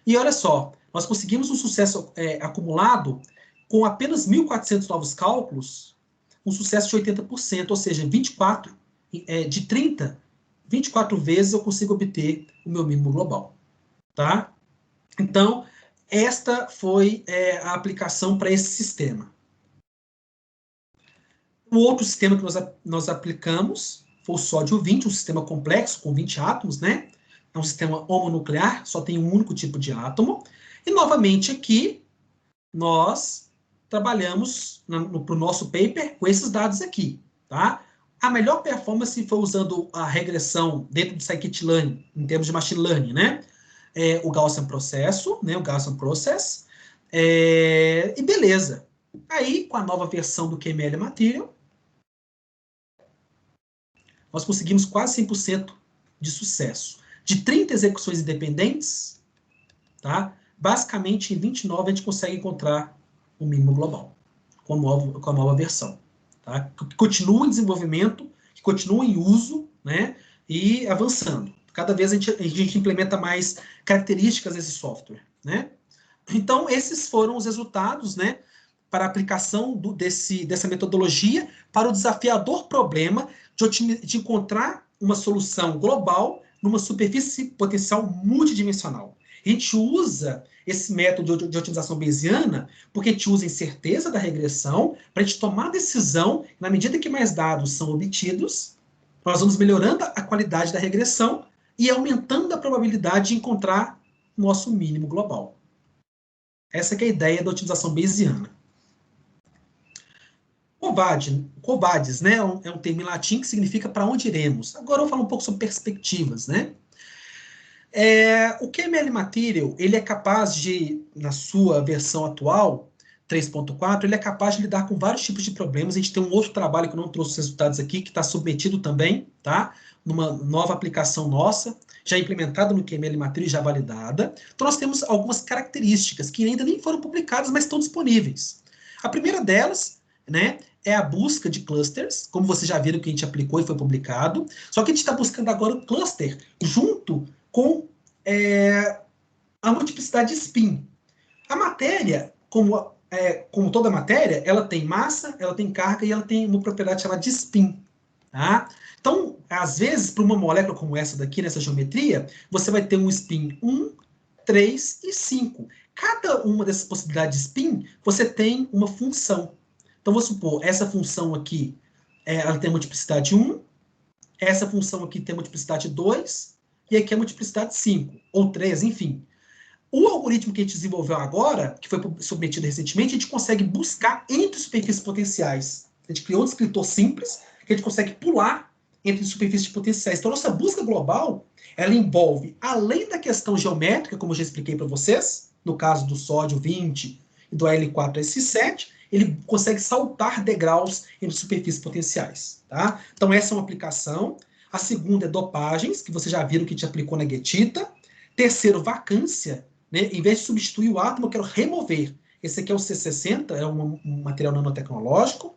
E olha só, nós conseguimos um sucesso acumulado com apenas 1.400 novos cálculos, um sucesso de 80%, ou seja, 24 de 30, 24 vezes eu consigo obter o meu mínimo global, tá? Então, esta foi a aplicação para esse sistema. O outro sistema que nós aplicamos foi o sódio 20, um sistema complexo com 20 átomos, né? É um sistema homonuclear, só tem um único tipo de átomo. E, novamente, aqui, nós trabalhamos para o nosso paper com esses dados aqui, tá? A melhor performance foi usando a regressão dentro do scikit-learn, em termos de machine learning, né? O Gaussian processo, né? O Gaussian process. E beleza. Aí, com a nova versão do QML Material, nós conseguimos quase 100% de sucesso. De 30 execuções independentes, tá? Basicamente, em 29 a gente consegue encontrar o mínimo global, com a nova versão. Tá? Que continua em desenvolvimento, que continua em uso, né? E avançando. Cada vez a gente implementa mais características desse software, né? Então, esses foram os resultados, né, para a aplicação dessa metodologia para o desafiador problema de encontrar uma solução global numa superfície potencial multidimensional. A gente usa esse método de otimização bayesiana porque a gente usa a incerteza da regressão para a gente tomar a decisão, na medida que mais dados são obtidos, nós vamos melhorando a qualidade da regressão e aumentando a probabilidade de encontrar o nosso mínimo global. Essa que é a ideia da otimização bayesiana. Covades, né? É um termo em latim que significa para onde iremos. Agora eu vou falar um pouco sobre perspectivas, né? O QML Material, ele é capaz de, na sua versão atual, 3.4, ele é capaz de lidar com vários tipos de problemas. A gente tem um outro trabalho que eu não trouxe os resultados aqui, que está submetido também, tá? Numa nova aplicação nossa, já implementada no QML Material e já validada. Então nós temos algumas características que ainda nem foram publicadas, mas estão disponíveis. A primeira delas, né, é a busca de clusters, como vocês já viram que a gente aplicou e foi publicado. Só que a gente está buscando agora o cluster junto com a multiplicidade de spin. A matéria, como toda matéria, ela tem massa, ela tem carga e ela tem uma propriedade chamada de spin. Tá? Então, às vezes, para uma molécula como essa daqui, nessa geometria, você vai ter um spin 1, 3 e 5. Cada uma dessas possibilidades de spin, você tem uma função. Então, vou supor, essa função aqui, ela tem multiplicidade 1, essa função aqui tem multiplicidade 2, e aqui é multiplicidade 5, ou 3, enfim. O algoritmo que a gente desenvolveu agora, que foi submetido recentemente, a gente consegue buscar entre superfícies potenciais. A gente criou um descritor simples, que a gente consegue pular entre superfícies potenciais. Então, a nossa busca global, ela envolve, além da questão geométrica, como eu já expliquei para vocês, no caso do sódio 20 e do Al4S7, ele consegue saltar degraus entre superfícies potenciais. Tá? Então, essa é uma aplicação. A segunda é dopagens, que vocês já viram que a gente aplicou na guetita. Terceiro, vacância. Né? Em vez de substituir o átomo, eu quero remover. Esse aqui é o C60, é um material nanotecnológico.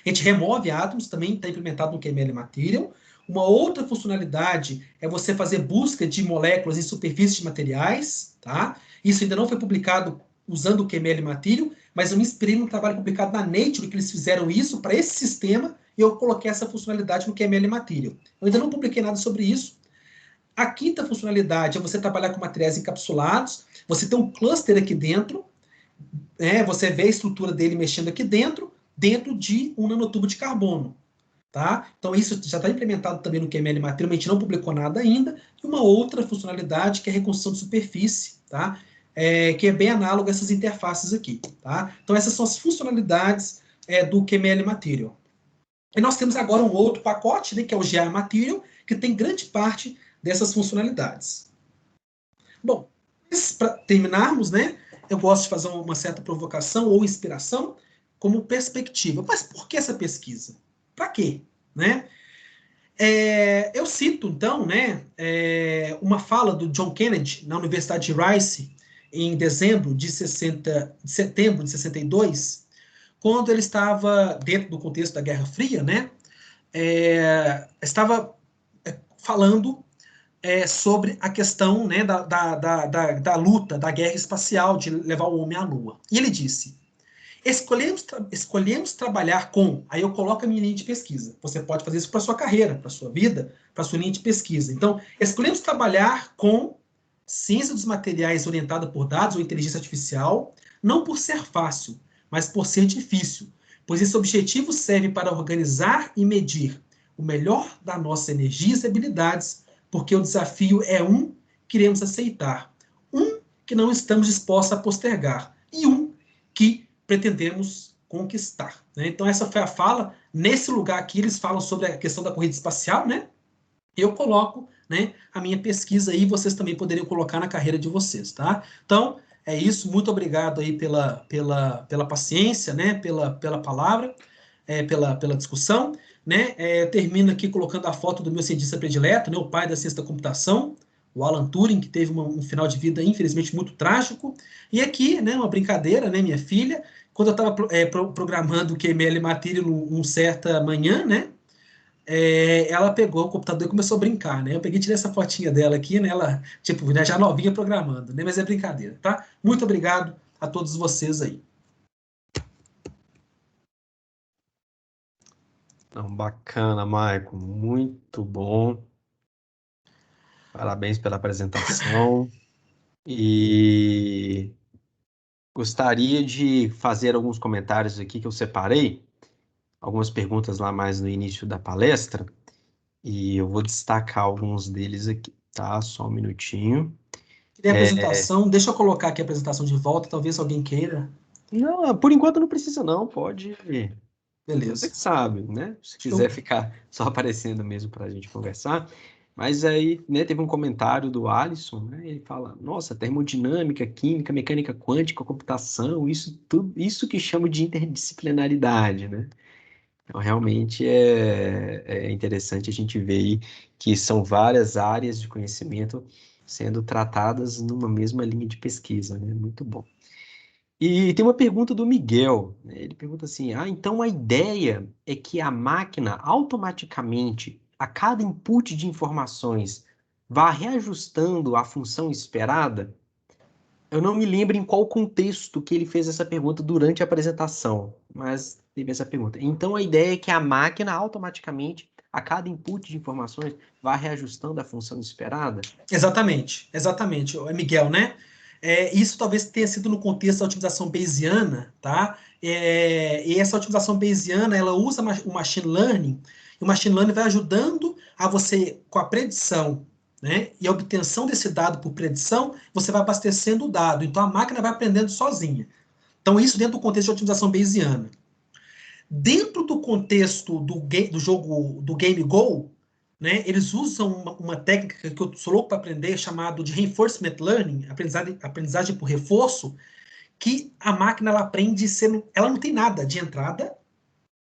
A gente remove átomos, também está implementado no QML Material. Uma outra funcionalidade é você fazer busca de moléculas em superfícies de materiais. Tá? Isso ainda não foi publicado usando o QML Material, mas eu me inspirei num trabalho publicado na Nature, que eles fizeram isso para esse sistema, e eu coloquei essa funcionalidade no QML Material. Eu ainda não publiquei nada sobre isso. A quinta funcionalidade é você trabalhar com materiais encapsulados, você tem um cluster aqui dentro, você vê a estrutura dele mexendo aqui dentro de um nanotubo de carbono. Tá? Então isso já está implementado também no QML Material, mas a gente não publicou nada ainda. E uma outra funcionalidade que é a reconstrução de superfície, tá? Que é bem análogo a essas interfaces aqui. Tá? Então essas são as funcionalidades do QML Material. E nós temos agora um outro pacote, né, que é o GA Material, que tem grande parte dessas funcionalidades. Bom, para terminarmos, né, eu gosto de fazer uma certa provocação ou inspiração como perspectiva. Mas por que essa pesquisa? Para quê? Né? Eu cito, então, né, uma fala do John Kennedy na Universidade de Rice, em setembro de 62, quando ele estava dentro do contexto da Guerra Fria, né, estava falando sobre a questão, né, da luta, da guerra espacial, de levar o homem à Lua. E ele disse: escolhemos trabalhar com. Aí eu coloco a minha linha de pesquisa. Você pode fazer isso para sua carreira, para sua vida, para sua linha de pesquisa. Então, escolhemos trabalhar com ciência dos materiais orientada por dados ou inteligência artificial, não por ser fácil, mas por ser difícil, pois esse objetivo serve para organizar e medir o melhor das nossas energias e habilidades, porque o desafio é um que iremos aceitar, um que não estamos dispostos a postergar e um que pretendemos conquistar. Né? Então, essa foi a fala. Nesse lugar aqui, eles falam sobre a questão da corrida espacial, né? Eu coloco, né, a minha pesquisa aí, vocês também poderiam colocar na carreira de vocês, tá? Então, é isso. Muito obrigado aí pela paciência, né? Pela palavra, pela discussão. Né? Termino aqui colocando a foto do meu cientista predileto, né, o pai da ciência da computação, o Alan Turing, que teve um final de vida, infelizmente, muito trágico. E aqui, né, uma brincadeira, né, minha filha, quando eu estava programando o QML Material um certa manhã, né, ela pegou o computador e começou a brincar, né? Eu peguei e tirei essa fotinha dela aqui, né? Ela, tipo, né, já novinha programando, né? Mas é brincadeira, tá? Muito obrigado a todos vocês aí. Não, bacana, Maicon. Muito bom. Parabéns pela apresentação. E gostaria de fazer alguns comentários aqui que eu separei, algumas perguntas lá mais no início da palestra, e eu vou destacar alguns deles aqui, tá? Só um minutinho. Tem a apresentação, deixa eu colocar aqui a apresentação de volta, talvez alguém queira. Não, por enquanto não precisa não, pode. Você Beleza. que sabe, né? Se quiser Show. ficar só aparecendo mesmo para a gente conversar. Mas aí, né, teve um comentário do Alisson, né? Ele fala: Nossa, termodinâmica, química, mecânica quântica, computação, isso tudo, isso que chamo de interdisciplinaridade, né? Então, realmente é interessante a gente ver aí que são várias áreas de conhecimento sendo tratadas numa mesma linha de pesquisa, né? Muito bom. E tem uma pergunta do Miguel, né? Ele pergunta assim: então a ideia é que a máquina automaticamente, a cada input de informações, vá reajustando a função esperada? Eu não me lembro em qual contexto que ele fez essa pergunta durante a apresentação, mas teve essa pergunta. Então a ideia é que a máquina automaticamente, a cada input de informações, vá reajustando a função esperada? Exatamente, exatamente. É Miguel, né? Isso talvez tenha sido no contexto da otimização bayesiana, tá? E essa otimização bayesiana, ela usa o machine learning, e o machine learning vai ajudando a você, com a predição, né? E a obtenção desse dado por predição, você vai abastecendo o dado. Então a máquina vai aprendendo sozinha. Então isso dentro do contexto de otimização bayesiana. Dentro do contexto do jogo do Game Go, né, eles usam uma técnica que eu sou louco para aprender, chamado de Reinforcement Learning, aprendizagem por reforço, que a máquina ela aprende sendo, ela não tem nada de entrada,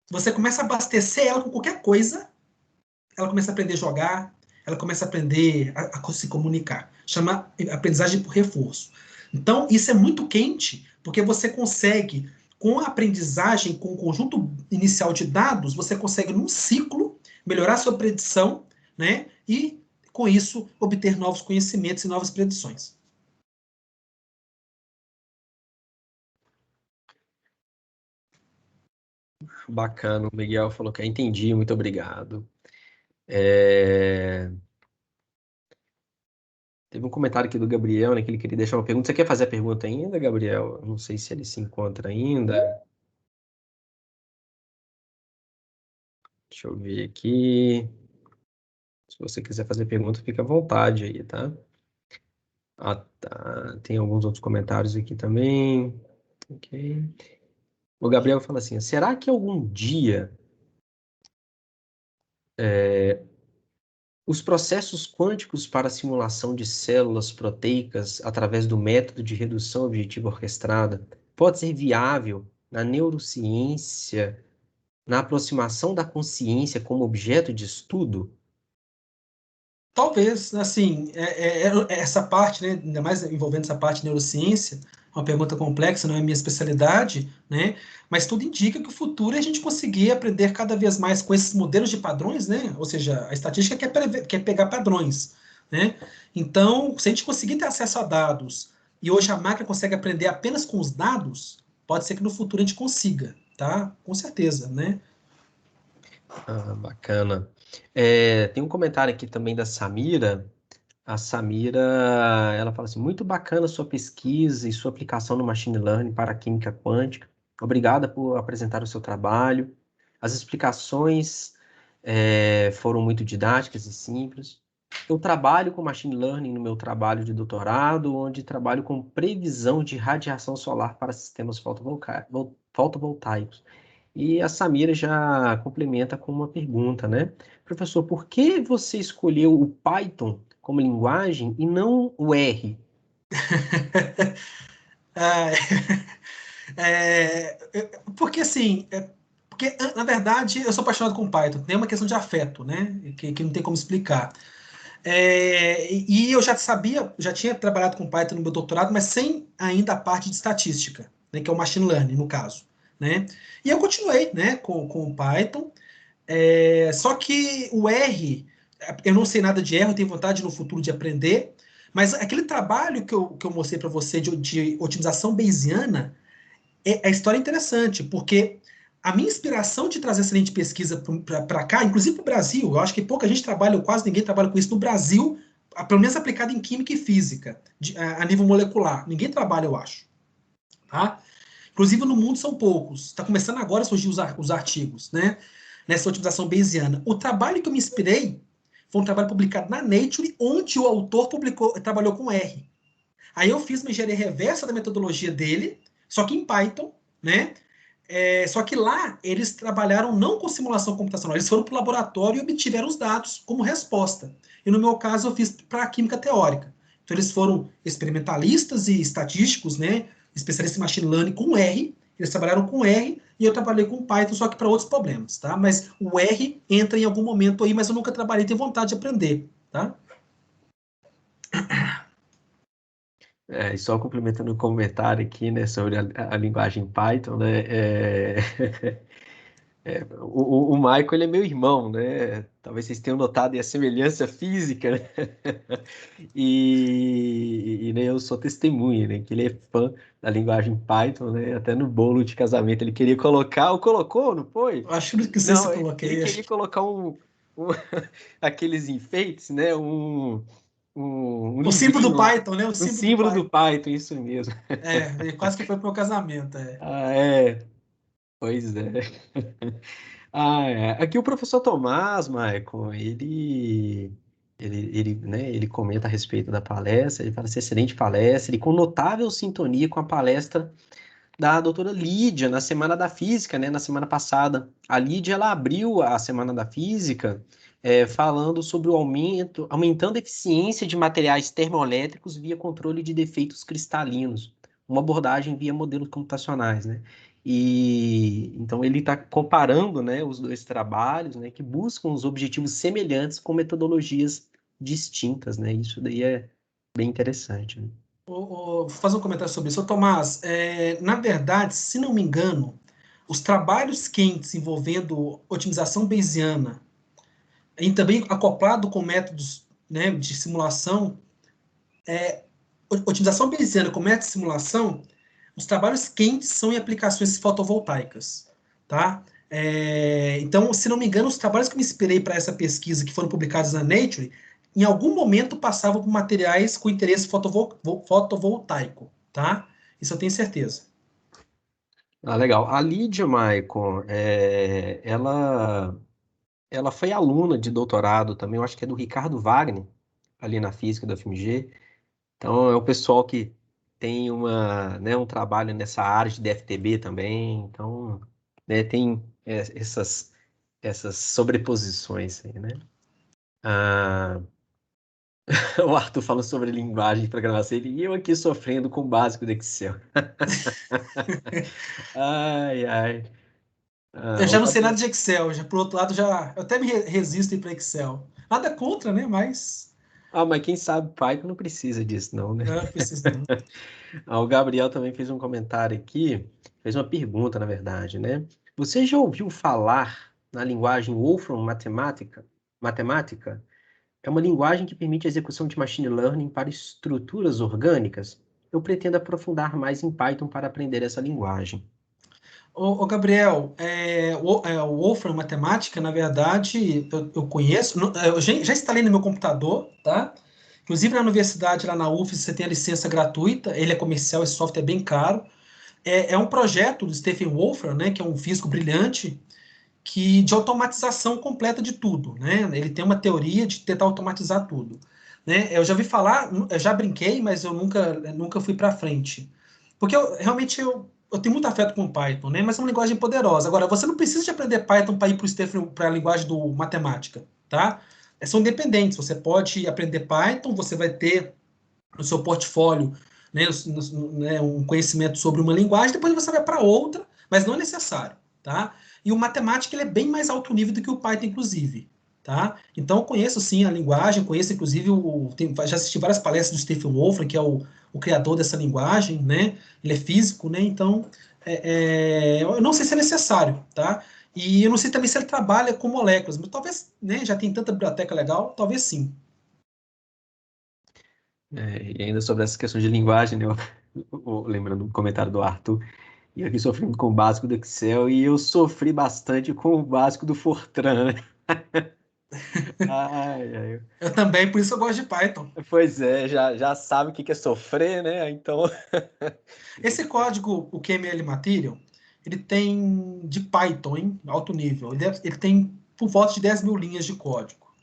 você começa a abastecer ela com qualquer coisa, ela começa a aprender a jogar, ela começa a aprender a se comunicar. Chama aprendizagem por reforço. Então, isso é muito quente, porque você consegue, com a aprendizagem, com o conjunto inicial de dados, você consegue, num ciclo, melhorar sua predição, né? E, com isso, obter novos conhecimentos e novas predições. Bacana, o Miguel falou que entendi, muito obrigado. É, Teve um comentário aqui do Gabriel, né, que ele queria deixar uma pergunta. Você quer fazer a pergunta ainda, Gabriel? Eu não sei se ele se encontra ainda. Deixa eu ver aqui. Se você quiser fazer pergunta, fica à vontade aí, tá? Ah, tá. Tem alguns outros comentários aqui também. Ok. O Gabriel fala assim: será que algum dia os processos quânticos para a simulação de células proteicas através do método de redução objetiva orquestrada pode ser viável na neurociência na aproximação da consciência como objeto de estudo? Talvez, assim, essa parte, né, ainda mais envolvendo essa parte de neurociência, uma pergunta complexa, não é minha especialidade, né, mas tudo indica que o futuro é a gente conseguir aprender cada vez mais com esses modelos de padrões, né, ou seja, a estatística quer pegar padrões, né, então, se a gente conseguir ter acesso a dados, e hoje a máquina consegue aprender apenas com os dados, pode ser que no futuro a gente consiga, tá, com certeza, né. Ah, bacana. Tem um comentário aqui também da Samira. A Samira, ela fala assim, muito bacana sua pesquisa e sua aplicação no machine learning para a química quântica. Obrigada por apresentar o seu trabalho. As explicações foram muito didáticas e simples. Eu trabalho com machine learning no meu trabalho de doutorado, onde trabalho com previsão de radiação solar para sistemas fotovoltaicos. E a Samira já complementa com uma pergunta, né? Professor, por que você escolheu o Python como linguagem e não o R? Ah, porque assim, porque na verdade eu sou apaixonado com Python, tem uma questão de afeto, né? Que não tem como explicar. E eu já sabia, já tinha trabalhado com Python no meu doutorado, mas sem ainda a parte de estatística, né? Que é o machine learning, no caso, né? E eu continuei, né? Com o Python. Só que o R, eu não sei nada de R, eu tenho vontade no futuro de aprender. Mas aquele trabalho que eu mostrei para você de otimização bayesiana, a história é interessante, porque a minha inspiração de trazer essa linha de pesquisa para cá, inclusive para o Brasil, eu acho que pouca gente trabalha, ou quase ninguém trabalha com isso no Brasil, pelo menos aplicado em química e física, a nível molecular. Ninguém trabalha, eu acho. Tá? Inclusive no mundo são poucos. Está começando agora a surgir os artigos, né? Nessa otimização bayesiana. O trabalho que eu me inspirei foi um trabalho publicado na Nature, onde o autor trabalhou com R. Aí eu fiz uma engenharia reversa da metodologia dele, só que em Python, né? Só que lá eles trabalharam não com simulação computacional, eles foram para o laboratório e obtiveram os dados como resposta. E no meu caso eu fiz para a química teórica. Então eles foram experimentalistas e estatísticos, né? Especialistas em machine learning com R. Eles trabalharam com R e eu trabalhei com Python, só que para outros problemas, tá? Mas o R entra em algum momento aí, mas eu nunca trabalhei, tenho vontade de aprender, tá? E só complementando o comentário aqui, né, sobre a linguagem Python, né, o Michael, ele é meu irmão, né, talvez vocês tenham notado aí a semelhança física, né, né, eu sou testemunha, né, que ele é fã da linguagem Python, né, até no bolo de casamento ele queria colocar, ou colocou, não foi? Acho que não sei se Não, eu ele coloquei. queria colocar um aqueles enfeites, né, um O símbolo do livrinho lá, Python, né? O um símbolo do símbolo do Python. Python, isso mesmo. Quase que foi pro meu casamento. Ah, pois é. Aqui o professor Tomás, Maicon, né, ele comenta a respeito da palestra, ele fala assim, excelente palestra, e com notável sintonia com a palestra da doutora Lídia, na Semana da Física, né, na semana passada. A Lídia, ela abriu a Semana da Física falando sobre aumentando a eficiência de materiais termoelétricos via controle de defeitos cristalinos, uma abordagem via modelos computacionais, né? E então ele está comparando, né, os dois trabalhos, né, que buscam os objetivos semelhantes com metodologias distintas, né? Isso daí é bem interessante, né? Vou fazer um comentário sobre isso. Ô, Tomás, na verdade, se não me engano, os trabalhos quentes envolvendo otimização bayesiana e também acoplado com métodos, né, de simulação, otimização bayesiana com métodos de simulação, os trabalhos quentes são em aplicações fotovoltaicas, tá? Então, se não me engano, os trabalhos que me inspirei para essa pesquisa, que foram publicados na Nature, em algum momento passavam por materiais com interesse fotovoltaico, tá? Isso eu tenho certeza. Ah, legal. A Lídia, Maicon, ela foi aluna de doutorado também, eu acho que é do Ricardo Wagner, ali na física da FMG. Então, é o pessoal que tem né, um trabalho nessa área de DFTB também. Então, né, tem essas sobreposições aí, né? Ah, o Arthur falou sobre linguagem de programação e eu aqui sofrendo com o básico do Excel. Ai, ai. Eu Ô, já não sei nada Gabriel. de Excel, já por outro lado, já eu até me resisto para Excel. Nada contra, né? Mas Mas quem sabe Python não precisa disso, não, né? eu preciso não. O Gabriel também fez um comentário aqui, fez uma pergunta, na verdade, né? Você já ouviu falar na linguagem Wolfram Matemática? Matemática é uma linguagem que permite a execução de machine learning para estruturas orgânicas. Eu pretendo aprofundar mais em Python para aprender essa linguagem. Gabriel, o Wolfram Matemática, na verdade, eu conheço, eu já instalei no meu computador, tá? Inclusive na universidade, lá na UFES, você tem a licença gratuita, ele é comercial, esse software é bem caro. É um projeto do Stephen Wolfram, né, que é um físico brilhante, de automatização completa de tudo, né? Ele tem uma teoria de tentar automatizar tudo, né? Eu já vi falar, eu já brinquei, mas eu nunca fui para frente, porque realmente eu tenho muito afeto com Python, né? Mas é uma linguagem poderosa. Agora, você não precisa de aprender Python para ir para a linguagem do matemática, tá? São independentes. Você pode aprender Python, você vai ter no seu portfólio, né, um conhecimento sobre uma linguagem, depois você vai para outra, mas não é necessário, tá? E o matemática ele é bem mais alto nível do que o Python, inclusive, tá? Então eu conheço sim a linguagem, conheço inclusive já assisti várias palestras do Stephen Wolfram, que é o criador dessa linguagem, né? Ele é físico, né? Então eu não sei se é necessário, tá? E eu não sei também se ele trabalha com moléculas, mas talvez, né? Já tem tanta biblioteca legal, talvez sim. E ainda sobre essa questão de linguagem, né? Lembrando do comentário do Arthur, e eu aqui sofrendo com o básico do Excel e eu sofri bastante com o básico do Fortran, né? Ai, ai. Eu também, por isso eu gosto de Python. Pois é, já sabe o que que é sofrer, né? Então, Esse código, o QML Material, ele tem de Python, hein? Alto nível. Ele tem por volta de 10 mil linhas de código.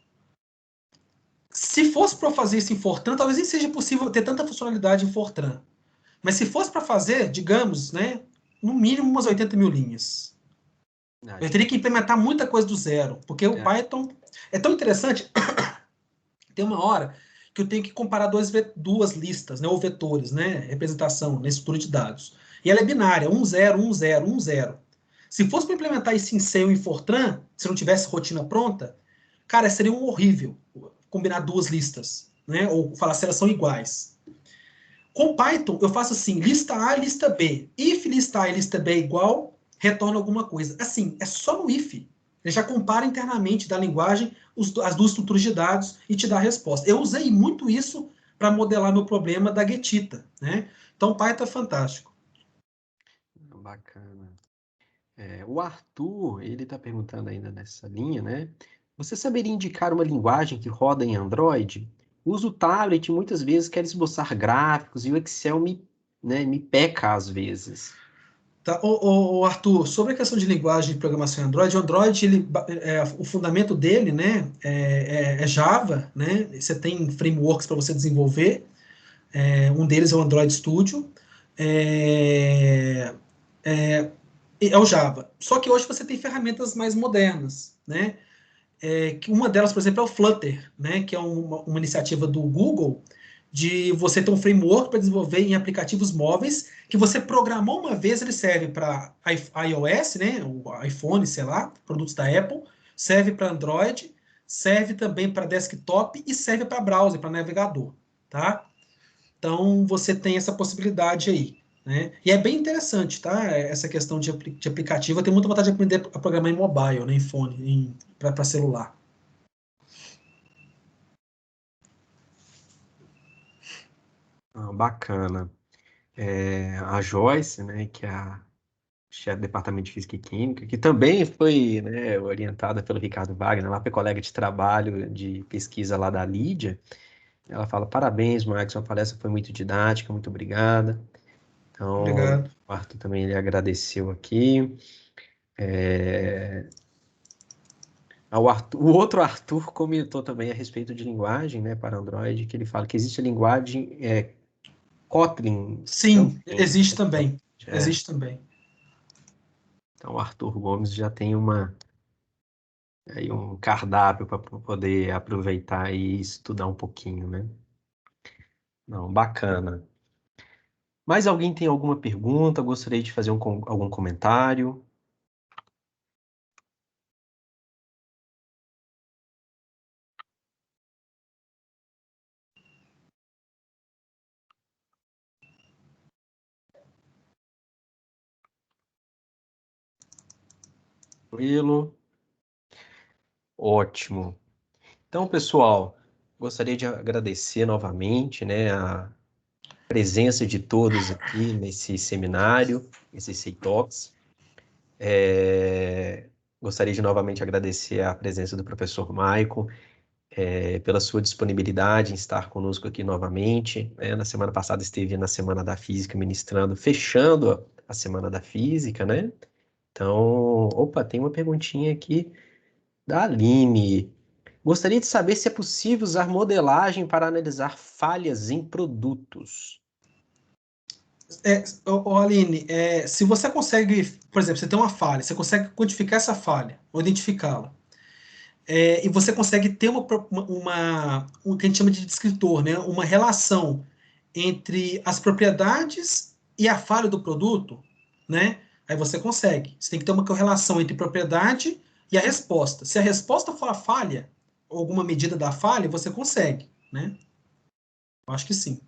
Se fosse para fazer isso em Fortran, talvez nem seja possível ter tanta funcionalidade em Fortran. Mas se fosse para fazer, digamos, né, no mínimo umas 80 mil linhas. Eu acho que teria que implementar muita coisa do zero, porque o é. Python é tão interessante. Tem uma hora que eu tenho que comparar duas listas, né, ou vetores, né, representação, na estrutura de dados. E ela é binária, 1, 0, 1, 0, 1, 0. Se fosse para implementar isso em C ou em Fortran, se não tivesse rotina pronta, cara, seria um horrível combinar duas listas, né, ou falar se elas são iguais. Com Python, eu faço assim, lista A e lista B. If lista A e lista B é igual, retorna alguma coisa. Assim, é só no if. Ele já compara internamente da linguagem as duas estruturas de dados e te dá a resposta. Eu usei muito isso para modelar meu problema da Getita, né? Então, Python é fantástico. Bacana. O Arthur, ele está perguntando ainda nessa linha, né? Você saberia indicar uma linguagem que roda em Android? Uso o tablet e muitas vezes quero esboçar gráficos e o Excel me peca às vezes. Tá? Arthur, sobre a questão de linguagem de programação em Android, o Android, o fundamento dele, né, é Java, né? Você tem frameworks para você desenvolver. Um deles é o Android Studio. É, é o Java. Só que hoje você tem ferramentas mais modernas, né? Que uma delas, por exemplo, é o Flutter, né? Que é uma iniciativa do Google de você ter um framework para desenvolver em aplicativos móveis que você programou uma vez, ele serve para iOS, né? O iPhone, sei lá, produtos da Apple, serve para Android, serve também para desktop e serve para browser, para navegador, tá? Então, você tem essa possibilidade aí. Né? E é bem interessante, tá? Essa questão de aplicativo. Eu tenho muita vontade de aprender a programar em mobile, né? Em fone, para celular. Bacana. A Joyce, né, que é a chefe do Departamento de Física e Química, que também foi, né, orientada pelo Ricardo Wagner, lá foi colega de trabalho, de pesquisa lá da Lídia. Ela fala: parabéns, Marcos, sua palestra foi muito didática, muito obrigada. Então, Obrigado. o Arthur também ele agradeceu aqui. É, o outro Arthur comentou também a respeito de linguagem, né, para Android, que ele fala que existe a linguagem Kotlin Sim, também. existe também. É, Existe também. então, o Arthur Gomes já tem aí um cardápio para poder aproveitar e estudar um pouquinho, né? Não, bacana. Mais alguém tem alguma pergunta? Gostaria de fazer algum comentário? Tranquilo. Ótimo. Então, pessoal, gostaria de agradecer novamente, né, a presença de todos aqui nesse seminário, esse CEITOX. Gostaria de novamente agradecer a presença do professor Maicon, pela sua disponibilidade em estar conosco aqui novamente, né? Na semana passada esteve na Semana da Física ministrando, fechando a Semana da Física, né? Então, opa, tem uma perguntinha aqui da Aline. Gostaria de saber se é possível usar modelagem para analisar falhas em produtos. Aline, se você consegue, por exemplo, você tem uma falha, você consegue quantificar essa falha, ou identificá-la, e você consegue ter o que a gente chama de descritor, né? Uma relação entre as propriedades e a falha do produto, né? Aí você consegue. Você tem que ter uma correlação entre propriedade e a resposta. Se a resposta for a falha, ou alguma medida da falha, você consegue, né? Eu acho que sim.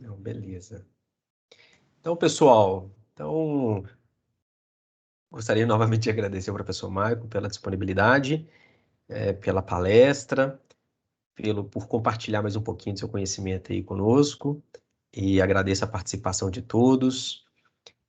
Não, beleza. Então, pessoal, gostaria novamente de agradecer ao professor Maico pela disponibilidade, pela palestra, por compartilhar mais um pouquinho do seu conhecimento aí conosco, e agradeço a participação de todos.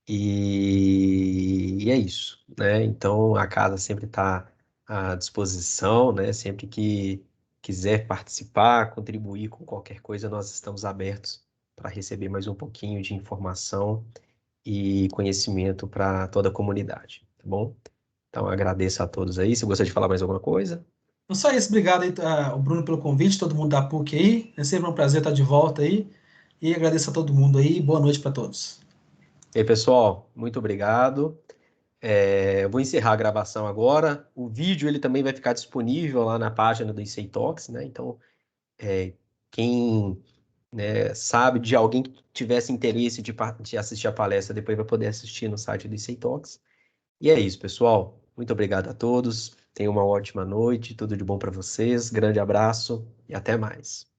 E é isso, né? Então a casa sempre está à disposição, né? Sempre que quiser participar, contribuir com qualquer coisa, nós estamos abertos para receber mais um pouquinho de informação e conhecimento para toda a comunidade, tá bom? Então agradeço a todos aí. Se você de falar mais alguma coisa. Então, só isso. Obrigado aí, o Bruno, pelo convite, todo mundo da PUC aí. É sempre um prazer estar de volta aí. E agradeço a todo mundo aí. Boa noite para todos. E aí, pessoal, muito obrigado. Eu vou encerrar a gravação agora. O vídeo ele também vai ficar disponível lá na página do ICEI Talks, né? Então, quem, né, sabe de alguém que tivesse interesse de assistir a palestra, depois vai poder assistir no site do ICEI Talks. E é isso, pessoal. Muito obrigado a todos. Tenham uma ótima noite. Tudo de bom para vocês. Grande abraço e até mais.